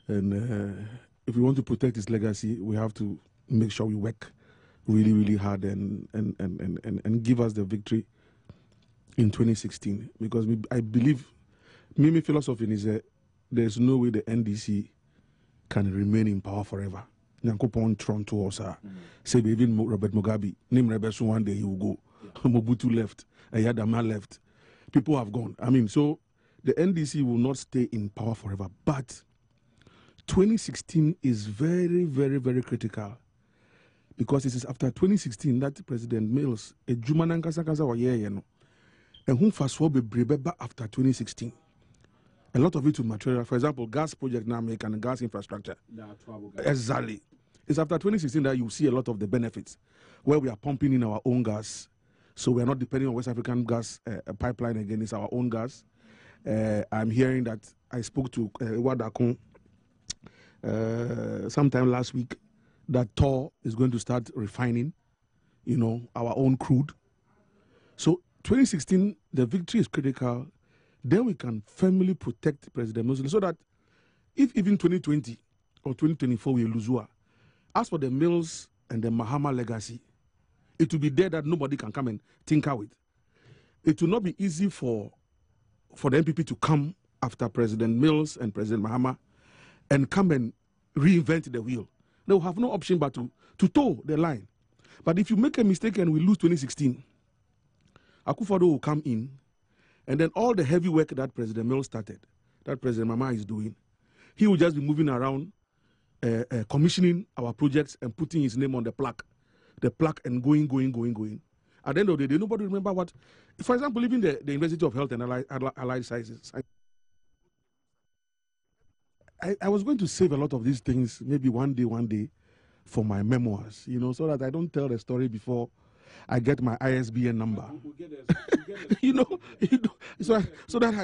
And if we want to protect his legacy, we have to make sure we work really, really hard and give us the victory in 2016. Because I believe, my philosophy is that there's no way the NDC can remain in power forever. Nyankopon Toronto or say even Robert Mugabe, name Rebels one day he will go. Mobutu left, Ayadama left. People have gone. I mean, so the NDC will not stay in power forever. But 2016 is very, very, very critical. Because it is after 2016 that President Mills, a Jumanan Kasakaza or and whom fast forward after 2016. A lot of it will materialize. For example, gas project now make and gas infrastructure. Exactly. It's after 2016 that you see a lot of the benefits, where we are pumping in our own gas. So we are not depending on West African gas pipeline again. It's our own gas. I'm hearing that I spoke to Wadakon sometime last week that Tor is going to start refining, our own crude. So 2016, the victory is critical. Then we can firmly protect President Mills so that if even 2020 or 2024 we lose war, as for the Mills and the Mahama legacy, it will be there that nobody can come and tinker with. It will not be easy for the MPP to come after President Mills and President Mahama and come and reinvent the wheel. They will have no option but to toe the line. But if you make a mistake and we lose 2016, Akufo-Addo will come in, and then all the heavy work that President Mills started, that President Mahama is doing, he will just be moving around, commissioning our projects and putting his name on the plaque and going. At the end of the day, nobody remember what, for example, even the University of Health and Allied Sciences. I was going to save a lot of these things, maybe one day, for my memoirs, so that I don't tell the story before I get my ISBN number. So that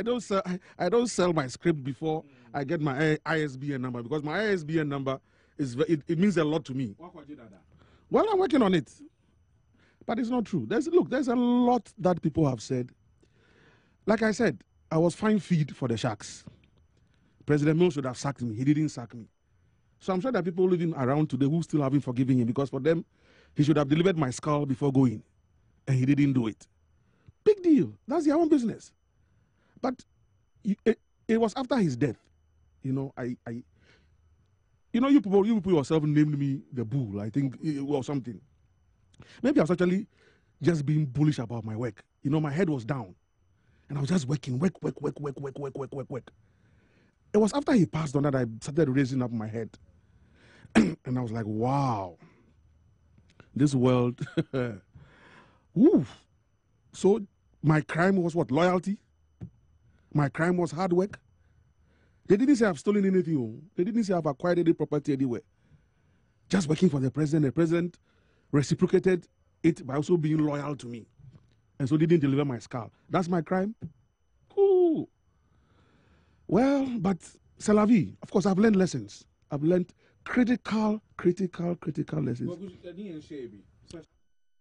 I don't sell my script before I get my ISBN number, because my ISBN number it means a lot to me. Well, I'm working on it, but it's not true. There's a lot that people have said. Like I said, I was fine feed for the Sharks. President Mills should have sacked me. He didn't sack me. So I'm sure that people living around today who still haven't forgiven him, because for them, he should have delivered my skull before going, and he didn't do it. Big deal. That's their own business. But it was after his death. You people yourself named me the bull, I think, or something. Maybe I was actually just being bullish about my work. My head was down, and I was just working, work. It was after he passed on that I started raising up my head. And I was like, wow, this world. Woo. So my crime was what? Loyalty? My crime was hard work? They didn't say I've stolen anything. They didn't say I've acquired any property anywhere. Just working for the president. The president reciprocated it by also being loyal to me. And so didn't deliver my skull. That's my crime? Ooh. Well, but c'est la vie. Of course, I've learned lessons. I've learned critical lessons.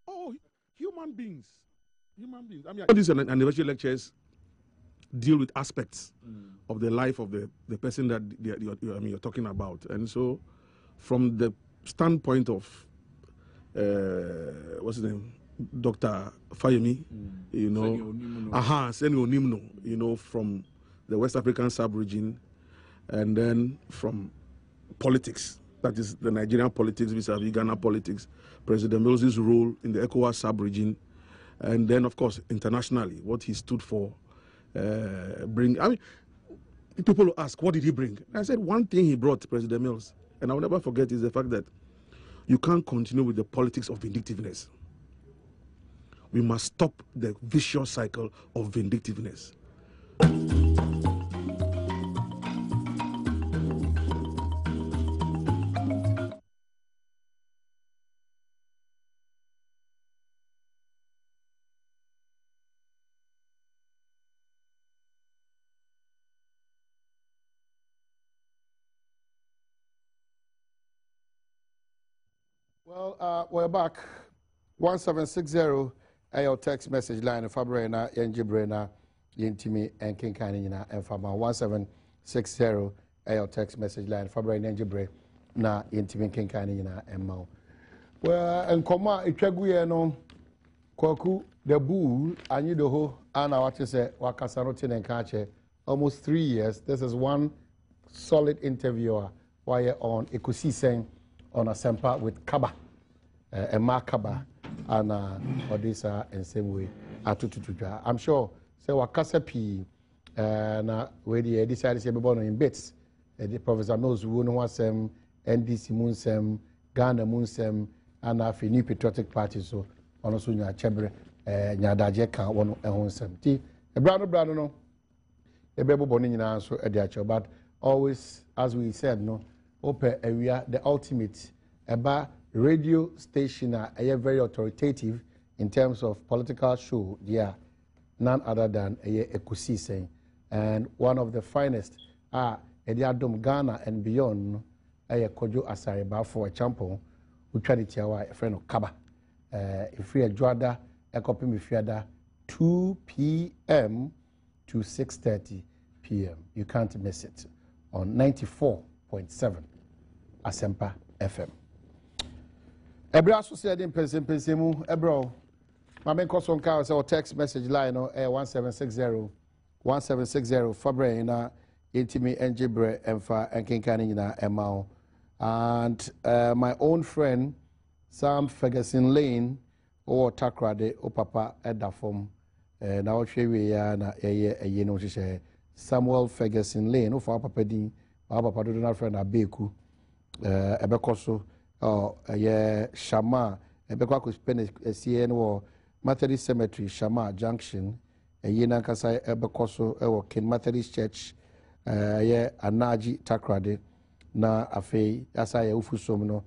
Oh, human beings. I mean, these anniversary lectures deal with aspects of the life of the person that you're talking about. And so, from the standpoint of, what's his name? Dr. Fayemi, Seni Onimno, from the West African sub-region, and then from politics, that is the Nigerian politics vis-a-vis Ghana politics, President Mills' role in the ECOWAS sub-region, and then, of course, internationally, what he stood for. People will ask, what did he bring? I said, one thing he brought, President Mills, and I'll never forget, is the fact that you can't continue with the politics of vindictiveness. We must stop the vicious cycle of vindictiveness. Well, we're back. 1760, your text message line, Fabrena, Yenjibrena, Yintimi, and Kinkanina, and Fama 1760, our text message line February Nanjibre na intimate kinkani na emma. Well, and comma itwaguye no kwaku the bull anyi do ho ana what say wakasaroti nenkache almost 3 years. This is one solid interviewer while on Ekusi Sen on a sample with Kaba, Emma Kaba, and Odessa and same way. I'm sure. So wakasa pi na where the decided to be born in bits. The professor knows who know some NDC Munsem, Ghana Munsem, and a new patriotic party. So on also nya chebre nya daje kan wono ehonsem. Ti brano no. Ebebo born in so but always as we said no open area the ultimate eba radio station are very authoritative in terms of political show yeah none other than Ekusi saying and one of the finest Adom Ghana and beyond Kojo Asariba for a champion who tried it a friend of Kaba if we are Joada copy me 2 p.m. to 6:30 p.m. You can't miss it on 94.7 Asempa FM. Ebra associated in Pensemu, Ebro. Mamen Kosonka or text message line 1760 Fabre na intimi enjibre emfa enkinkani na emao. And my own friend Sam Ferguson Lane or Takrade o Papa Edafom. Now we ya na eye no hye Samuel Ferguson Lane no for papa din papa do na friend abeku ebekoso Shama ebekwa ko spend esie no Methodist Cemetery Shama Junction eye na kasa ebekoso Ken Methodist Church Anaji Takrade na afei asa ye ufusom no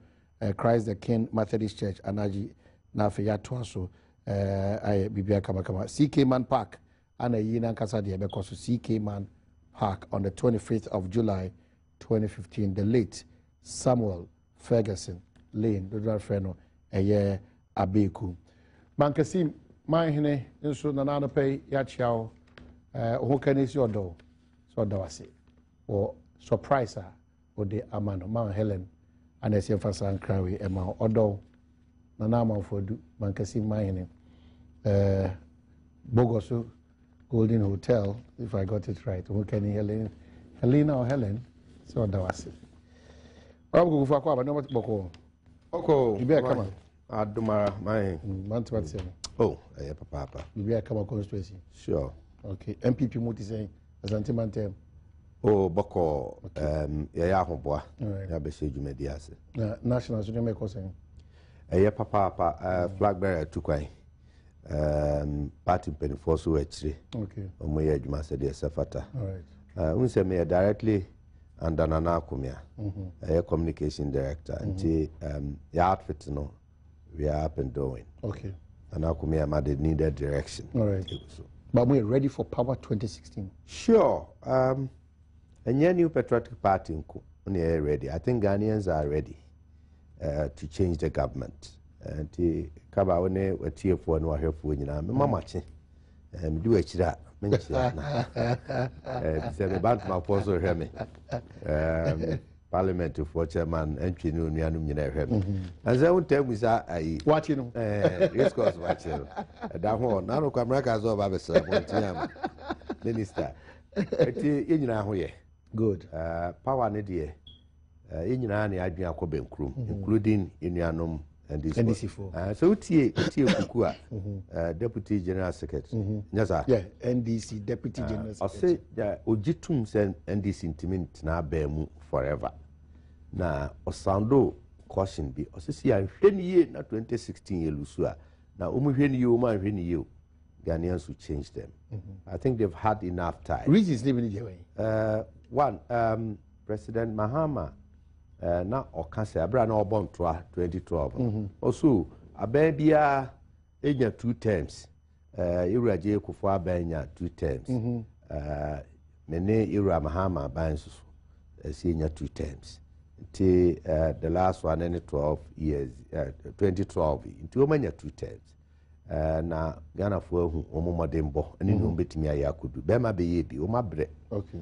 Christ the King Methodist Church Anaji na afei ya toaso I bibia kama CK Man Park and a yina kasa de bekoso CK Man Park on the 25th of July 2015 the late Samuel Ferguson Lane the friend eye abeku mankasi manhene nso nanano pay ya chiao ho kanisi odo so dawase or surpriser or the amano man Helen and esi fasa krawe ema odo nanama fodu mankasi manhene Bogoso Golden Hotel, if I got it right. Who can Helena or Helen? So that was it. I'm going to go for Boko. Oko, you better come on. Adoma, my month what say? Oh, papa. You better come on constituency. Sure. Okay. MPP Muti saying as anti-mantem. Oh, Boko, ya hoboa. Ya be seju mediase. National so make us saying. Papa, flag bearer to kwai. Party penforce actually. Okay. Omoye adwuma se de sefata. All right. Unse me directly under Nana Kumia. Communication director. Until your outfit no we are up and doing. Okay. Nana Kumia made the needed direction. All right. But we're ready for Power 2016. Sure. And your new patriotic party are ready. I think Ghanaians are ready to change the government. And kaba one watie fo no ahwefo nyina me mamache me di wachira me nchira na se me bant ma fo so hwe me parliament for chairman entwi ni onuanum nyina hwe me anza wontam bisa ayi wachi no race course wachi no da ho na no kwamra ka zo ba besra mo ntiam minister eti yenyina ho ye good power ne de yenyina na adwen akoba nkrum including enuanum and NDC4. So Utie Kukua, Deputy General Secretary. Yeah, NDC Deputy General Secretary. I say Ojitum send NDC intimate na bemu forever. Na Osando caution be. I say I year na 2016 year lusua. Na umuhweni you Ghanaians will change them. I think they've had enough time. Reasons living in way. One, President Mahama. Na okase abra na obon toa 2012 also ababia enya 2 terms Iraje Kufu abanya 2 terms mene Ira Mahama banso enya 2 terms until the last one in 12 years 2012 until omanya 2 terms na Ghana fo hu omomodembo ani no betimi ayakodu be ma be ye bi o mabre okay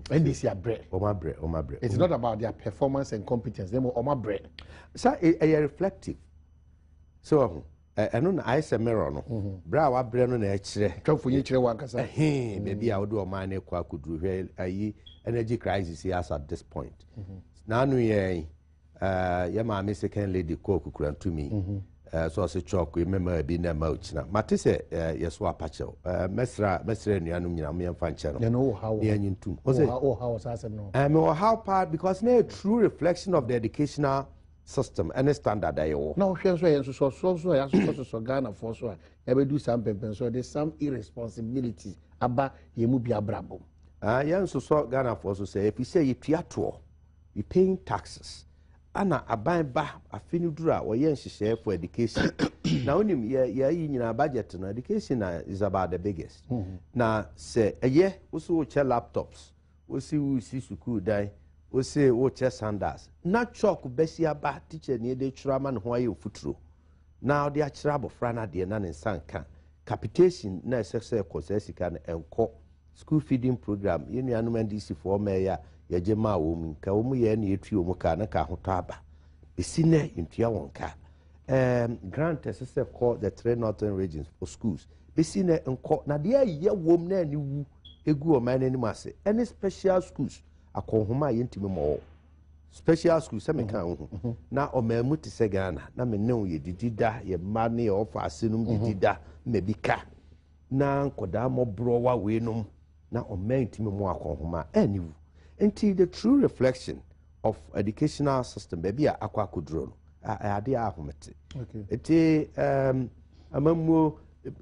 NDC are bread. Omabre. It's not about their performance and competence. They more bread. So a reflective. So I know I say mirror no. Bra wa bre no na e kire. Talk for you kire wan kasa. Baby I would do man e kwa kudru hwe ayi energy crisis yes at this point. Na no ye ma me second lady ko kukura to me. So se chok remember be na mouth na. Mate se yes wa pacho. Mesra nuanum nyina me mfa nche no. You know how. Ne anyintum. How was asem no. Me how part because na a true reflection of the educational system and standard ayo. Now hwe so Ghana for so e be do some pempen so there's some irresponsibility aba ye mu bia brabo. Yan so Ghana for so say if you say you tuato you paying taxes ana aban ba afini dura wo yen hihye for education. Now onim ye nyina budget no education is about the biggest. Na say eye wo so che laptops wo si school dai wo say wo che sandals na chalk besi aba teacher ni de churama no ho aye ofuturo now they are chirabo frana de na nsanka capitation na sese kosesika na enko school feeding program yenu anum ndc for meya ye jema wo mu ka wo mu ye na etu wo ka na ka hoto aba esine ntua wonka grant sese call the three northern regions for schools besine enko na de ye wo mu na ni wu egu o man ani mase any special schools akonhoma yentimi mo special schools se me kan ho na o mamu ti se Ghana na me ne ye didida ye ma ne ofa asenum didida me bika na nkoda mo browa we num na o mantimi mo akonhoma aniwu enti the true reflection of educational system baby akwa kudro ade ahomete Okay. eti amamu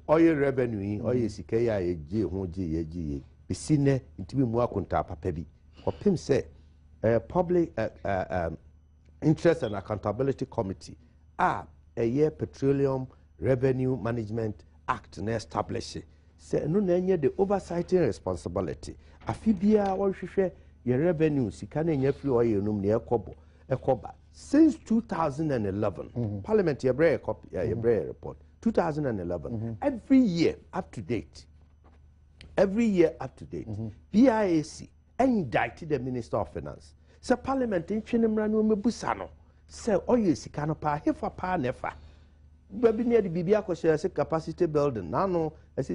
oye revenue oye sika ya ye ho ye bisine ntimi mu akonta papa bi opim say public interest and accountability committee a year petroleum revenue management act na establish say no na enye the oversighting responsibility afibia wo hwehwe your revenue sika na enye free oil num na ekoba since 2011 parliament your report 2011 every year up to date BIAC indicted the Minister of Finance. Say Parliament in Chinimra no mebusano. Say oye sika no pa hefa pa nefa. Baby near the Bibia ko share capacity building. Now no, as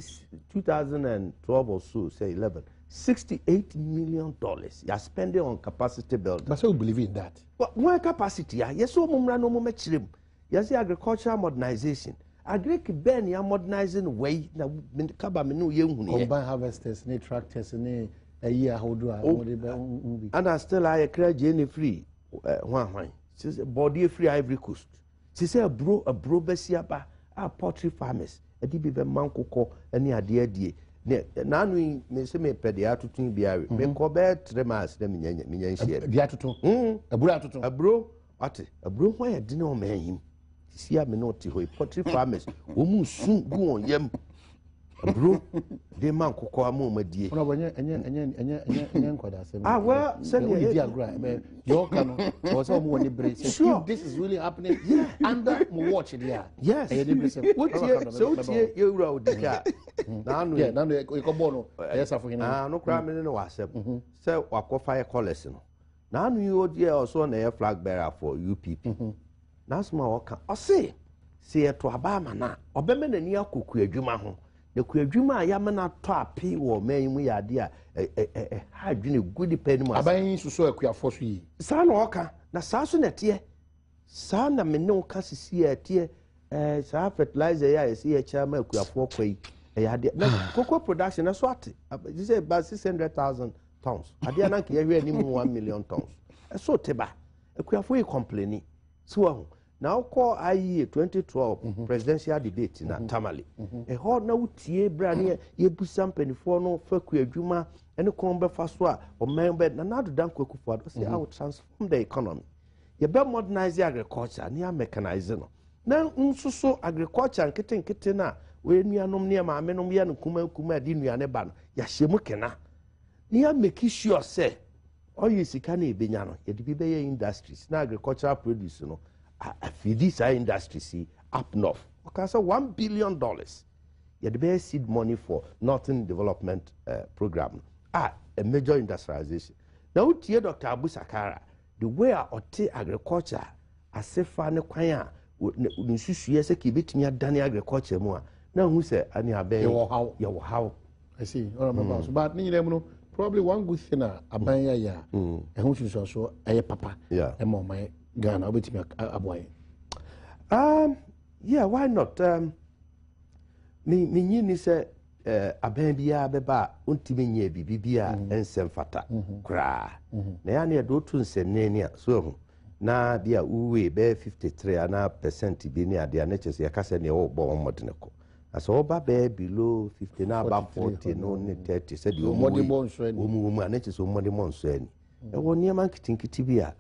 2012 or so, say 11, $68 million. You are spending on capacity building. But so believe in that. Well, why capacity? Yes, so mumra no mo mechirim. Yes, agricultural modernization. Agric ben ya modernizing way na kaba me no ye hunu ye. Combine harvesters, ne tractors, ne a year how do I and I still I cry Jenny free one. She said body free Ivory Coast. She said a bro besiaba poultry farmers. A dibi mankoko any idea. Nanu me say me pedia to twin biari. Me cobe 3 months them minyan share. Diatuto. A bro a bro why I didn't know him. See me not to poultry farmers. Woman soon go on yem. Bro, the man could call my dear. Well, send me diagram. Your canon was almost brace. Sure, this is really happening. Yeah, under watch it. Yeah, yes. What so you wrote the car. Now, yeah, now you come on. Yes, for him. No crime in the WhatsApp. So, what fire colors? Now you dear also an air flag bearer for UPP. Now, small can I say to Abama now, or Bemen and Yaku Juma. The Kujuma Yamana Tapi or May we are dear a hard good penny. I buy so a queer for ye. San Walker, na Sassonet ye. San, I may no cassis here, dear. Sa fertilizer, I see a chairman queer for quay. A idea. Cocoa production, that's what you say about 600,000 tons. I dare not hear any more 1 million tons. A so teba, a queer for you complaining. So, now call IE 2012 presidential debate na Tamale. A hard now tie brand ye busam penifo no faku adwuma ene kombe faswa o member na nadu dan kwaku for say I will transform the economy. Ye be modernize agriculture na mechanize no. Na nsuso agriculture nkete na we nuanom ne ma amenom ye no kuma di nuane ba no ya hyemu kena. Na make sure say all you sika na ebenya no ye de bi be industries na agricultural produce no I feed this industry see up north. Okay, so $1 billion. You had the best seed money for Northern Development Program. a major industrialization na wotie Dr. Abu Sakara the way a ɔte agriculture asefa ne kwan a nsusuye sɛ kibetumi adane agriculture mu a na hu sɛ ani aben yɛwɔ how I see all right so but ni nyina mu probably one good thing aban ya ɛho susuaso ɛyɛ papa ɛma ɔman Ghana obetumi aboaye yeah why not me nyi ni sɛ aban biya beba ontimi nye bibia ensem fata kra na ya na ye do to nsem ni a so na bia uwe be 53 ana percent bi ni ade na chese ya kase ne wo bo modene ko aso oba be below 50 na ba 40 no ne 30 said you omu ana chese omode monso ani e wo niam nkitinkiti bia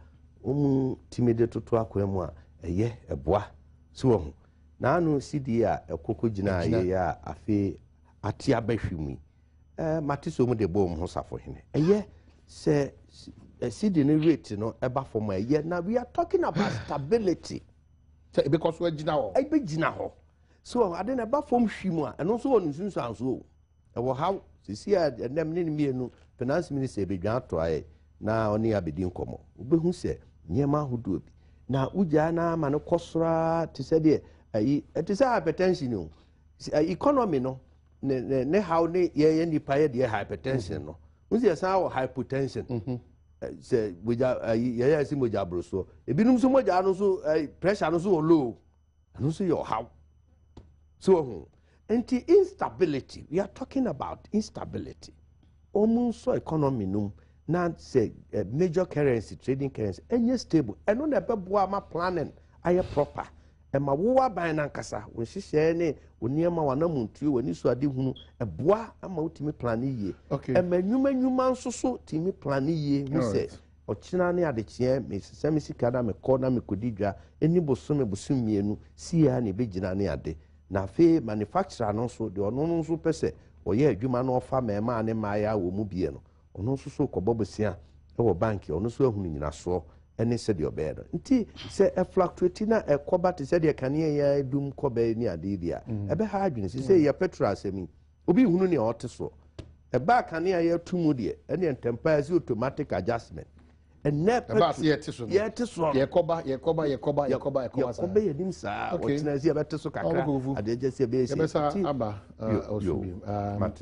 omu timide toto akwemu a eye eboa so na anu sidi a ekoko gina ye ya afi ati abahwimi mate so mu de bom ho safo hene eye se sidi ne rate no eba form eye na we are talking about stability so because we gina ho be gina ho so ade na eba form hwimu a eno so wonu sunsu anso e wo how sisi a dem ne mienu finance minister be dwan to aye na oni abedi nkomo obehu se nyema hodo bi na ugya na ma ne kosora te se de ayi te se hypertension no economy no ne how ne ye nipa ye de hypertension no unzi ya sa hypertension se moja ye si moja broso ebinum so moja no so pressure no so low no so your how so anti instability we are talking about instability almost so economy no na say major currency trading currency any stable eno na beboa ma planning aye proper ema wo aban na nkasa wo hihye ne oniema wana muntu wani so ade hunu eboa ama utimi plan yie ema nwuma nso so timi plan yie hu se ochina ne adechie me sesame sika na me ko na me kodidwa eni bosome mienu sia ne begina ne ade na fe manufacturer no so de ono no so pese oye adwuma na ofa mema ne maya wo mu bie no ono so so kobobosia e wo bank ono so ahunu nyina so ene se de obeda nti se e fluctuate na e koba te se de kane ya edum koba ni ade dia e be ha adwene se ya petrol asemi obi hunu ne ote so e ba kane ya tumu de ene entempa se automatic adjustment ene ba se yete so ye koba ye nim sa otina se be te so kakra ade je se be se aba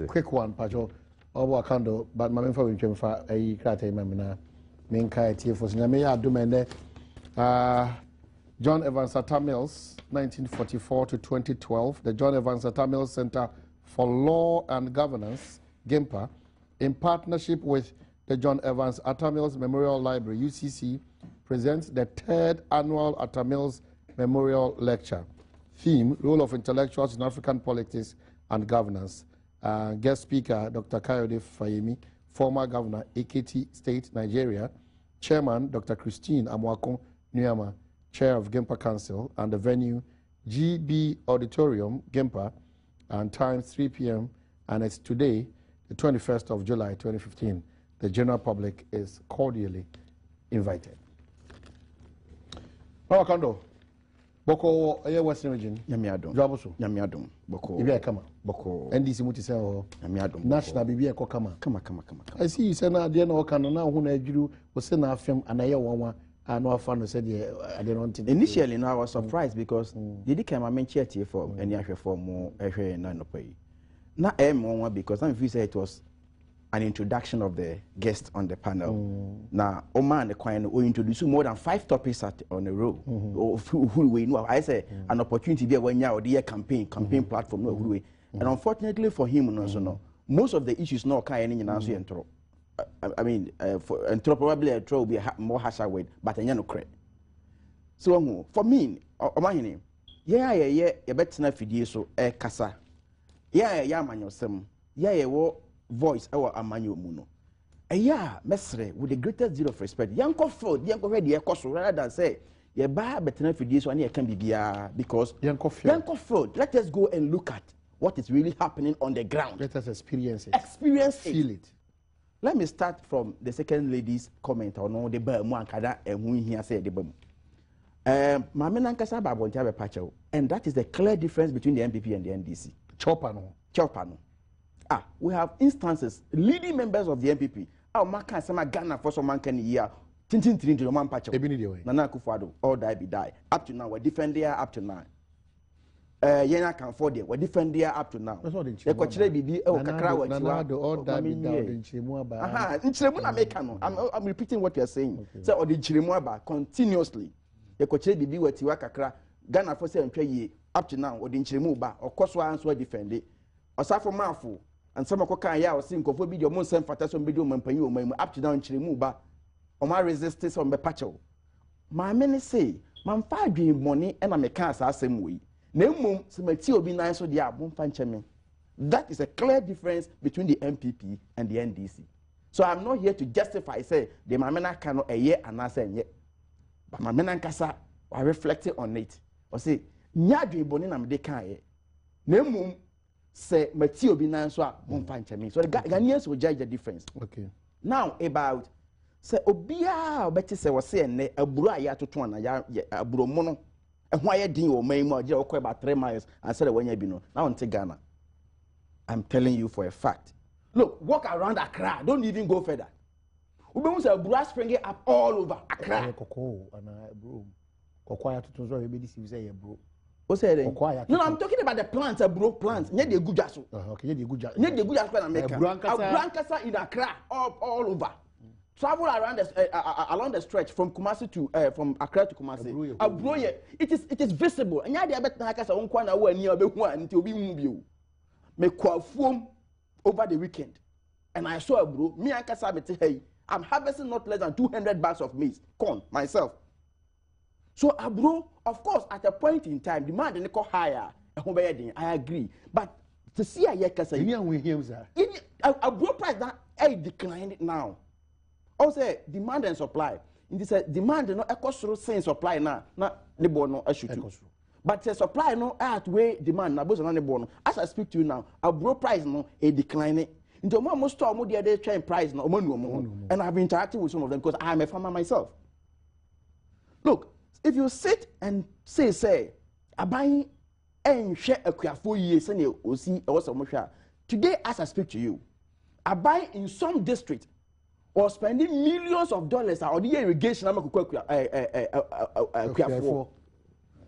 quick one pajo obo akando but ma memfa wentwem fa ayi krata imamina Minka TFOs. Nyame Adom John Evans Atta Mills, 1944 to 2012. The John Evans Atta Mills Center for Law and Governance, GIMPA, in partnership with the John Evans Atta Mills Memorial Library, UCC, presents the 3rd annual Atta Mills Memorial Lecture. Theme, Role of Intellectuals in African Politics and Governance. Guest speaker, Dr. Kayode Fayemi, former Governor, Ekiti State, Nigeria. Chairman, Dr. Christine Amwakon Nuyama, Chair of GIMPA Council, and the venue, GB Auditorium, GIMPA, and time 3 p.m. And it's today, the 21st of July, 2015. The general public is cordially invited. Kando, Boko, Western region. Yamiadom. Jabuso. Yamiadom. Boko. Ibia Kama. Boko. NDC Mutiseo. Yamiadom. National Bibia Kama. Kama. I see you say na no kana na hu na adwuru wo se na afem anaye wonwa ano afa no said I don't think. Initially, no, I was surprised because did came a mention here for any ahwe for mo ehwe na no pay. Na one because I feel say it was an introduction of the guest on the panel. Now, Oman the Quine will introduce more than 5 topics on a row. Who we know, I say an opportunity be when you are campaign platform. No, and unfortunately for him, also no, most of the issues no kind in answer intro. I mean, for probably a throw will be more harsher word, but I no credit. So for me, Oman, yeah, better na fidie so kasa. Yeah, man yourself. Yeah, voice our amanyo muno. Mesre with the greatest deal of respect. Yanko fraud, yanko ready, rather than say, better for this one here can be because yanko fraud. Let us go and look at what is really happening on the ground. Let us experience it. Feel it. Let me start from the second lady's comment on no the Bamu and Kada and who here said the Bamu. Mamena Nkasa Babontia Pacho, and that is the clear difference between the MPP and the NDC. Chopano. We have instances, leading members of the NPP. Our man can say Ghana for some man can year. Tintin to man patch. Nana Akufo-Addo, all die. Up to now, we're defending up to now. Yena can afford it. We're defending up to now. The Kochile Bibi, Kakra, I'm repeating what you're saying. So, or the Chirimuaba continuously. The Kochile Bibi, where Tiwa Kakra, Ghana for say up to now, or the Chirimuba, or Koswa answer defend it. Or Safo Mafu, and some of Kokaya or Sink of Video Monson Fatason Bidu Mampayu, up to down Chirimuba, or my resistance on the patcho. My many say, man, 5 dream money and I'm a cancer same way. That is a clear difference between the MPP and the NDC. So I'm not here to justify, say, the Mamena cannot a year and I say, yet. But Mamena Kasa, I reflected on it. Or say, Nyadri Boninam de Kaye. Nemum say, Matio Binanso, Mumpanchami. So the Ghanaians will judge the difference. Okay. Now, about, say, Obia, Betty say, was saying, a Buraya to Twana, a Bromono. And why did you make about 3 miles and said when you be no now in Ghana? I'm telling you for a fact. Look, walk around Accra. Don't even go further. We want a brass springing up all over Accra. What's that? No, I'm talking about the plants, bro. Plants. Need the good jaso. Okay, the good jaso. Need the good jaso in America. Brancasa in Accra, all over. Travel around along the stretch from Kumasi to from Accra to Kumasi. Abroye, it is visible. And yadi abet na kasa on kwana wo ani obehu until we move you. Me kwafum over the weekend. And I saw bro, me and kasa beti hey, I'm harvesting not less than 200 bags of maize, corn myself. So bro, of course, at a point in time, demand and go higher. I agree, but to see a yakasa, bro price that I declined it now. Also, demand and supply. In this demand no cost through supply na the no issue. But the supply no outweigh demand na both na the no. As I speak to you now, a bro price no a declining. Into most store mo dey trying price no and I've been interacting with some of them because I'm a farmer myself. Look, if you sit and say aban enhwe akuafo yie se na osi e wo so mo hwa. Today as I speak to you, aban in some district or spending millions of dollars on the irrigation.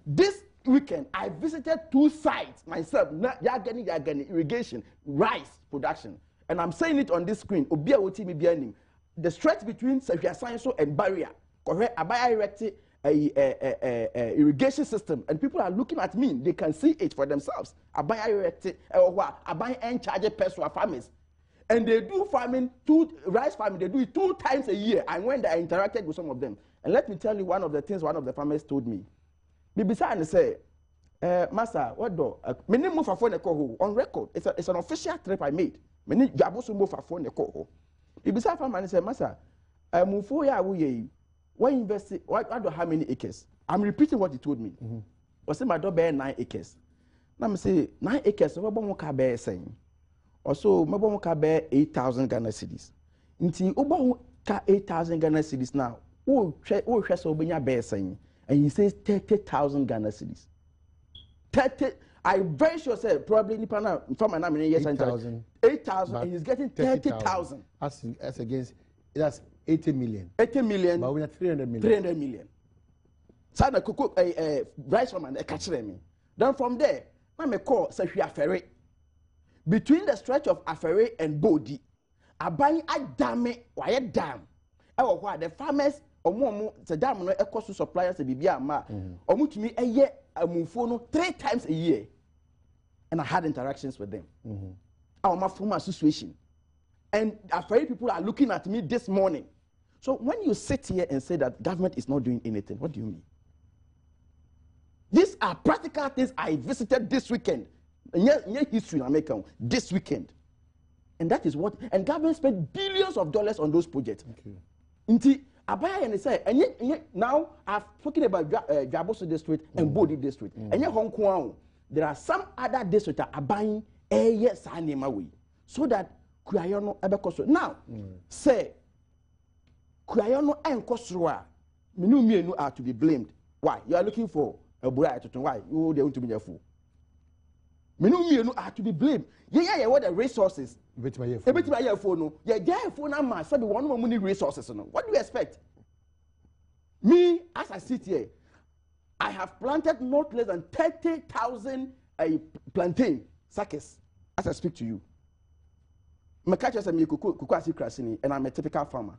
This weekend, I visited 2 sites myself. Yagani irrigation, rice production, and I'm saying it on this screen. The stretch between Sefia Scienso and Barrier, Abaya erected a irrigation system, and people are looking at me. They can see it for themselves. Abaya erected, Abaya and charge personal farmers. And they do rice farming, they do it 2 times a year. And when I interacted with some of them, and let me tell you one of the things one of the farmers told me. Bibisa and say, Master, what do? Many move for phone on record. It's an official trip I made. Many jabusu move for phone call. Bibisa farmer and say, Master, move for ya we why invest what do how many acres? I'm repeating what he told me. I say my door bear 9 acres. Now me say 9 acres, what about bear saying? Also, mabo ka be 8,000 Ghana cedis. Nti obo ka 8,000 Ghana cedis now. O hwe so obenya be saying, and he says 30,000 Ghana cedis. 30. I'm very sure say probably nipa na from na me yes 8,000 and he's getting 30,000. As against that's 80 million. 80 million. But we are 300 million. 300 million. Sana cook rice farmer e catch me. Then from there, na me call say hwe afere. Between the stretch of Afere and Bodi, Aban Adame, why a dam? The farmers, the dam no equals to suppliers a bibia ma, or to me a year, a mufono 3 times a year. And I had interactions with them. Our former association. And Afere people are looking at me this morning. So when you sit here and say that government is not doing anything, what do you mean? These are practical things I visited this weekend. History in America this weekend, and that is what. And government spent billions of dollars on those projects. Nti Abaya and say, and now I've spoken about Jaboso district and Bodi district, and Hong Kong. There are some other districts that are buying yes way, so that Kuyayono Ebekoso. Now say Kuyayono and Kosroa, Minu are to be blamed. Why? You are looking for a Burai to why you they want to be a fool. Menu are to be blamed. Yeah, what the resources. Everything my phone. No. Yeah, phone and man said one more money resources. No. What do you expect? Me, as I sit here, I have planted not less than 30,000 plantain suckers as I speak to you. My catcher said, and I'm a typical farmer.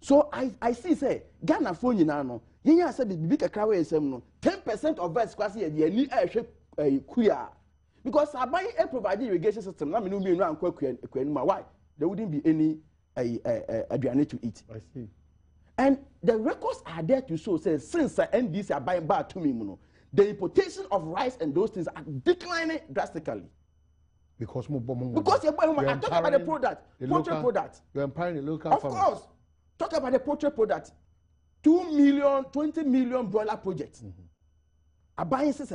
So I see, say, Ghana phone, you know, I said, big a crowd is 10% of us, because I buy a provided irrigation system. Why? There wouldn't be any adriane to eat. I see. And the records are there to show, say, since NDC are buying back to me, the importation of rice and those things are declining drastically. Because you're talking about the product, poultry product. You're empowering the local farmers. Of course. Talk about the poultry product. 2 million, 20 million broiler projects. Abayin says,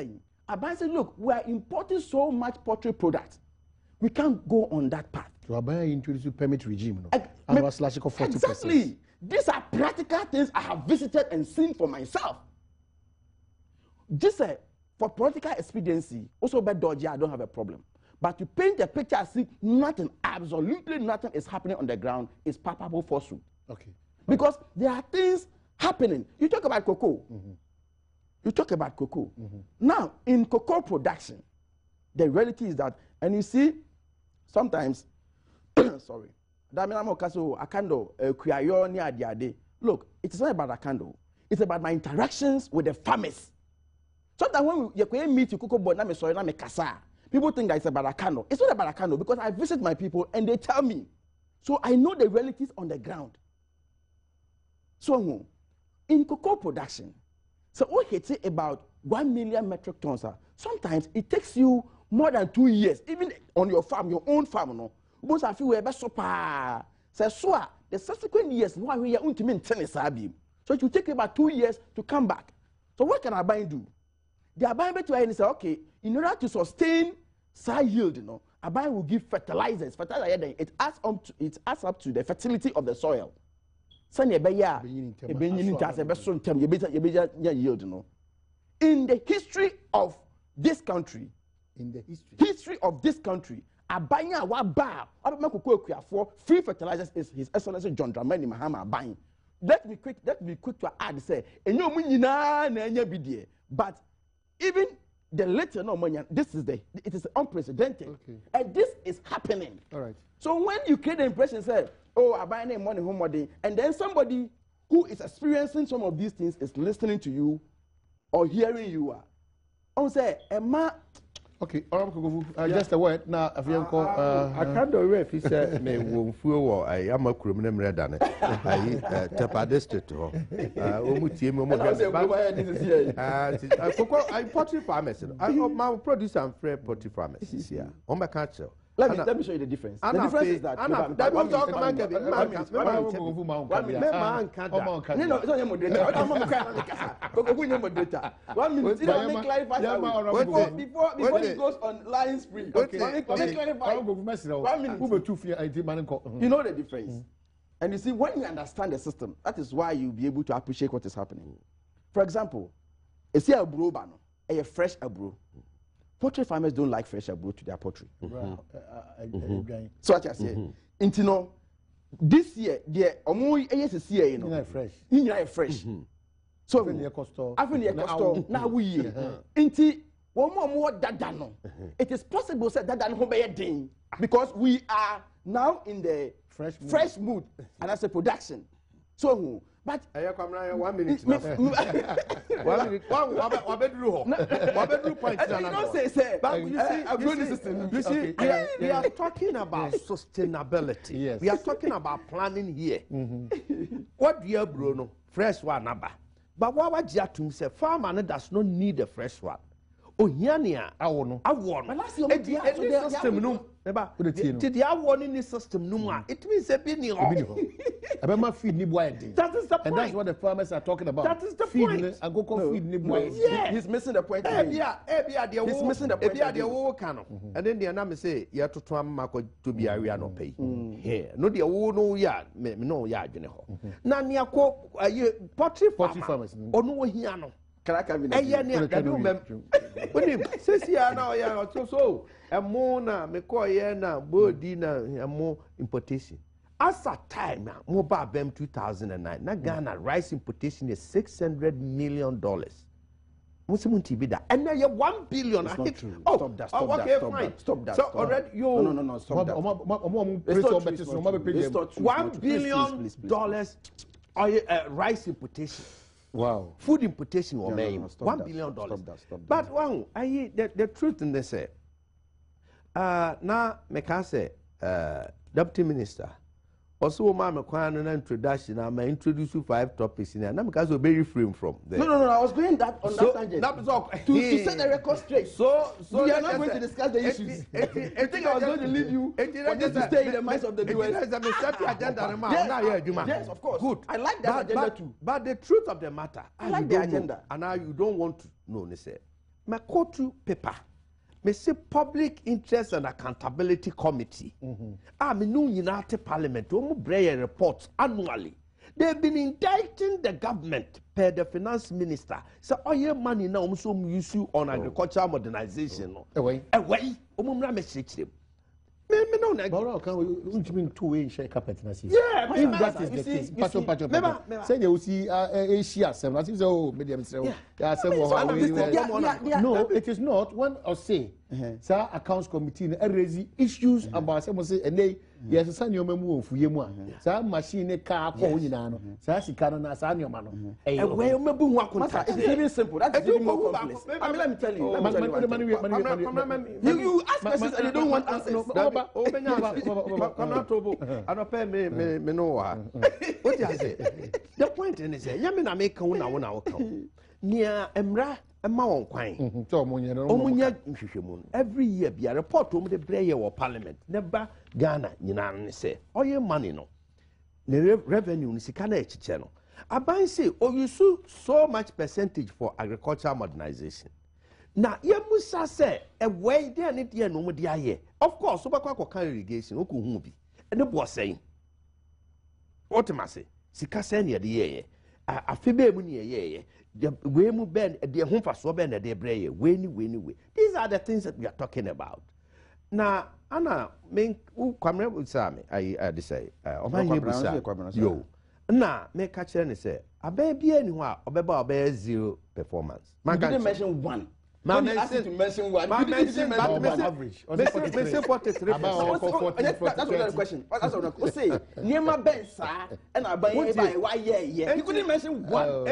look, we are importing so much poultry product. We can't go on that path. So Abayin introduced a permit regime. And was like 40%. Exactly. These are practical things I have visited and seen for myself. Just for political expediency, also by dodgy, I don't have a problem. But to paint a picture as if nothing, absolutely nothing is happening on the ground is palpable falsehood. Okay. Because there are things happening. You talk about cocoa. You talk about cocoa. Now, in cocoa production, the reality is that, and you see, sometimes, sorry, look, it's not about Akando. It's about my interactions with the farmers. Sometimes when you meet you cocoa board, people think that it's about Akando. It's not about Akando because I visit my people and they tell me. So I know the realities on the ground. So in cocoa production, so we hit about 1 million metric tons. Sometimes it takes you more than 2 years, even on your farm, your own farm. No, most of you were so far. So the subsequent years, why we are ultimate tennis. So it will take about 2 years to come back. So what can Abayin do? The Abayin to say, okay, in order to sustain soil yield, Abayin will give fertilizers. Fertilizer, it adds up to the fertility of the soil. In the history of this country, Abanya Waba, for free fertilizers is His Excellency John Dramani Mahama Abayin. Let me quick to add, say, but even the later money, it is unprecedented. Okay. And this is happening. All right. So when you create the impression, say, oh, I buy money, home, and then somebody who is experiencing some of these things is listening to you or hearing you, I say, Emma. Okay, just a word. Now, if you call, I can't do it if he said, me will fool, I am a criminal redane. I tap a district. I pottery farmers. I produce and free pottery farmers here. On my catcher. Let me show you the difference. The difference is that before he goes on line spree. Okay. You know the difference. And you see, when you understand the system, that is why you'll be able to appreciate what is happening. For example, a fresh abro. Poultry farmers don't like fresh abro to their poultry. So what I say, intino this year, the fresh. So now we inti one more dadano. It is possible say dadano because we are now in the fresh mood and as a production. So but 1 minute. 1 minute. One bedroom point. You don't say. But you see, we are talking about sustainability. Yes. We are talking about planning here. What do you Bruno? Fresh one number. But what you say? Farmer does not need a fresh one. Oh, here, I want. But last year, the system no. Did you want in the system no? It means a bit new. That is the point. And that's what the farmers are talking about. That is the point. And go feed He's missing the point. He's missing the point. And then the name say, "You have to try to be area no pay." No, the no ya no ya. Now, you poultry farmers. Oh no, here no. Karaka mi na. Eye ne adadu mem. Onim sesia na oya so emona me call ye na body na emo importation. As a time now, mobile BEM 2009, na Ghana rice importation is $600 million. Musimunti be that, and now you 1 billion. It's not true. Oh, stop that. Stop that. So already you. No. Stop that. $1 billion rice importation. Wow. Food importation or $1 billion. Stop that. But one, the truth in this say. Now me can say, Deputy Minister. Also, my introduction, I may introduce you 5 topics in there. Now, because we refrain from there. No. I was going that on that tangent. To set the record straight. So we are not going to discuss the issues. I think I was going to leave you for you to stay in the minds of the viewers. Yes, of course. Good. I like that agenda too. But the truth of the matter, I like the agenda. And now you don't want to know. They say, my quote paper. Me say Public Interest and Accountability Committee. I'm new United Parliament. We bring reports annually. They've been indicting the government per the finance minister. So all your money now also use you on agricultural modernization. Away. Me no na. But can we mean two-way share carpet na see? Yeah, if that is the case. Pacho. Say you see Asia 7. I think so medium say. Yeah, no, it is not. When I say sir accounts committee na raise issues about say and yes say nyoma mu ofuye mu a. Sir machine car ko nyina no. Sir sika no na sir nyoma no. We mebu hu akonta. It's even simple. That's even more complex. I mean, let me tell you. You ask questions and you don't want answers. The point is, Yamina make one near Emra and Mount Quine. Every year, be a report to the prayer or parliament. Never Ghana, you say, all your money no. The revenue is a channel. I buy say, you sue so much percentage for agricultural modernization. Now, you must say, a way there need to no more. Of course, super irrigation, Okuhubi. And the boss saying, what am I say? Sikasenia the year. A fibe muni the way mu ben the home for so ben the bray way. These are the things that we are talking about. Now, Anna, make who come with Sammy, I say, yo. Now, make catch and say, a baby anywhere, or 0 performance. You didn't mention one. Man, I asked you to mention one. You didn't mention average. That's another question. That's another question. Say, Niema Ben Sa, and I buy why yeah. You couldn't mention one.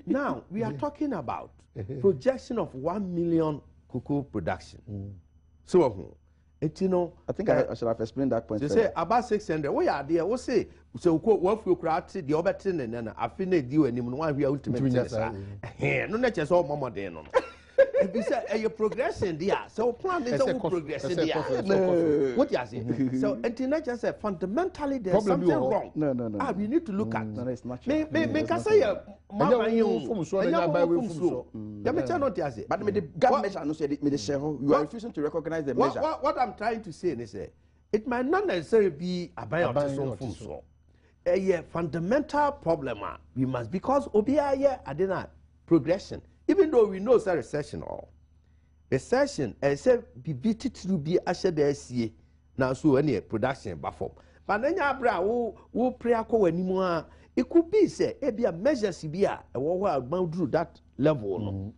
Now, we are talking about projection of 1 million cocoa production. So, I think I should have explained that point. You say about 600. We are there. We say so. What you create the other thing and then I finish you and one we are ultimate. No, not just all mama there. No. If you say you're progressing there, so plan is all progressing there. What you are saying? So until not just say fundamentally there's something wrong. No. We need to look at. No, it's not true. Me can say mama you. But the government measure no say me the share. You are refusing to recognize the measure. What I'm trying to say is it might not necessarily be a buy of some a fundamental problem we must because OBI adena progression. Even though we know it's a recession and say be beat it to be a shed SCA now so any production buffer. But then you bra who pray anymore. It could be say it be a measure CBA bound through that level no.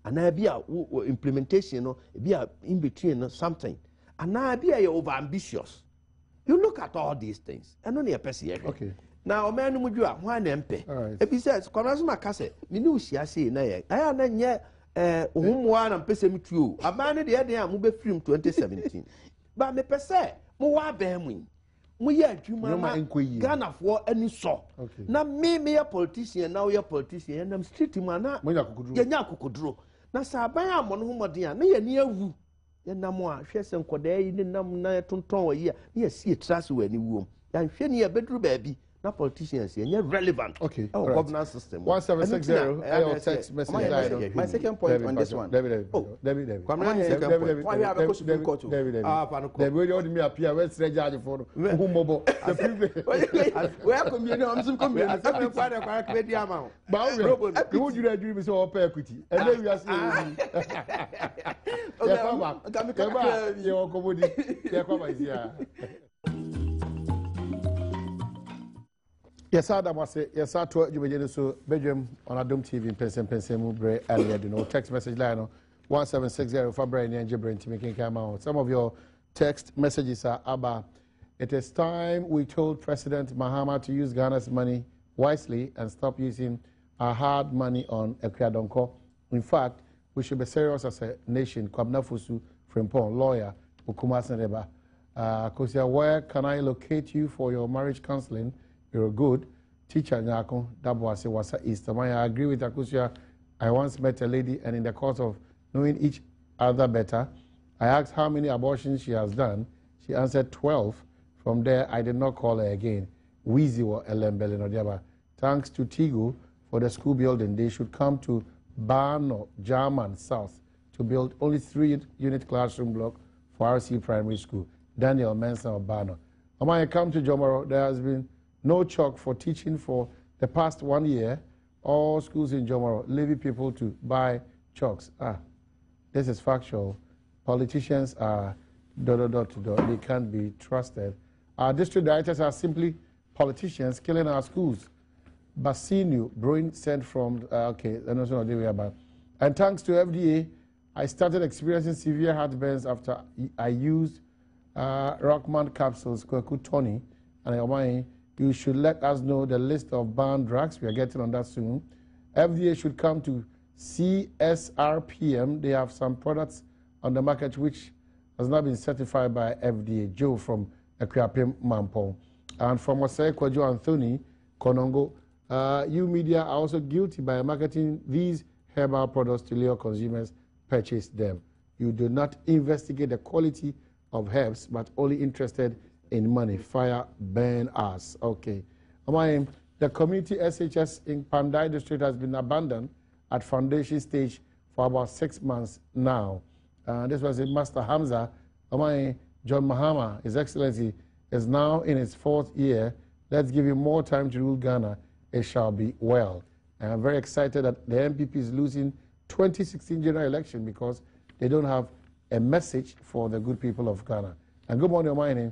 And I be a implementation no be a in between something. And now be a over ambitious. You look at all these things and only a person. Okay. Now, man, would you have one MP? If he says, Conasma Casse, Minusia say, nay, I am yet one and Pessim to you. A man the idea move film 2017. But me per se, Moa Bemwin. We are human Ghana for any saw. Now, me a politician, now you're a politician, and I'm street man. Yanakukudro. Now, Sabaya Monomodia, near woo. Yanamwa, shares and Quade in the Nam Naton a year, near see a trust when you womb. And Shani a bedroom baby. na politicians yɛnyɛ relevant. Okay. Our governance system. 1760. Your text message. My second point on this one. David. David. Why we have a go Supreme Court? David. David. We only me appear. Where's the judge for? Who mobile? Where come you know? I'm some come. I'm quite a correct amount. But you would you agree with your equity? And then we are saying, your commodity. Yes, Adam was say, yes, I told you, so Badwam on Adom TV, Pensem, Bre, earlier, text message line 1760 February, and making come out. Some of your text messages are about it is time we told President Mahama to use Ghana's money wisely and stop using our hard money on Ekriadonko. In fact, we should be serious as a nation. Kwabna Fusu, Frimpong, lawyer, Ukuma Seneba. Kosia, where can I locate you for your marriage counseling? You're good. Teacher Nyako, Dabwase Wasa East. I agree with Akusia. I once met a lady, and in the course of knowing each other better, I asked how many abortions she has done. She answered 12. From there, I did not call her again. Wheezy or Elembele Nodiaba. Thanks to Tigo for the school building. They should come to Bano, German South to build only 3-unit classroom block for RC Primary School. Daniel Mensa of Bano. When I come to Jomoro, there has been no chalk for teaching for the past 1 year. All schools in Jomoro levy people to buy chalks. This is factual. Politicians are ... They can't be trusted. Our district directors are simply politicians killing our schools. Basinu Bruin sent from, okay, I don't know what they were about. And thanks to FDA, I started experiencing severe heartburns after I used Rockman capsules, Kweku Tony, and you should let us know the list of banned drugs. We are getting on that soon. FDA should come to CSRPM. They have some products on the market which has not been certified by FDA. Joe from Ekriapim Mampo. And from Osei Kwajo Anthony Konongo, you media are also guilty by marketing these herbal products to lure consumers purchase them. You do not investigate the quality of herbs, but only interested in money. Fire, burn us. Okay. The community SHS in Pandai district has been abandoned at foundation stage for about 6 months now. This was Master Hamza. John Mahama, His Excellency, is now in his 4th year. Let's give him more time to rule Ghana. It shall be well. And I'm very excited that the MPP is losing 2016 general election because they don't have a message for the good people of Ghana. And good morning, Omani.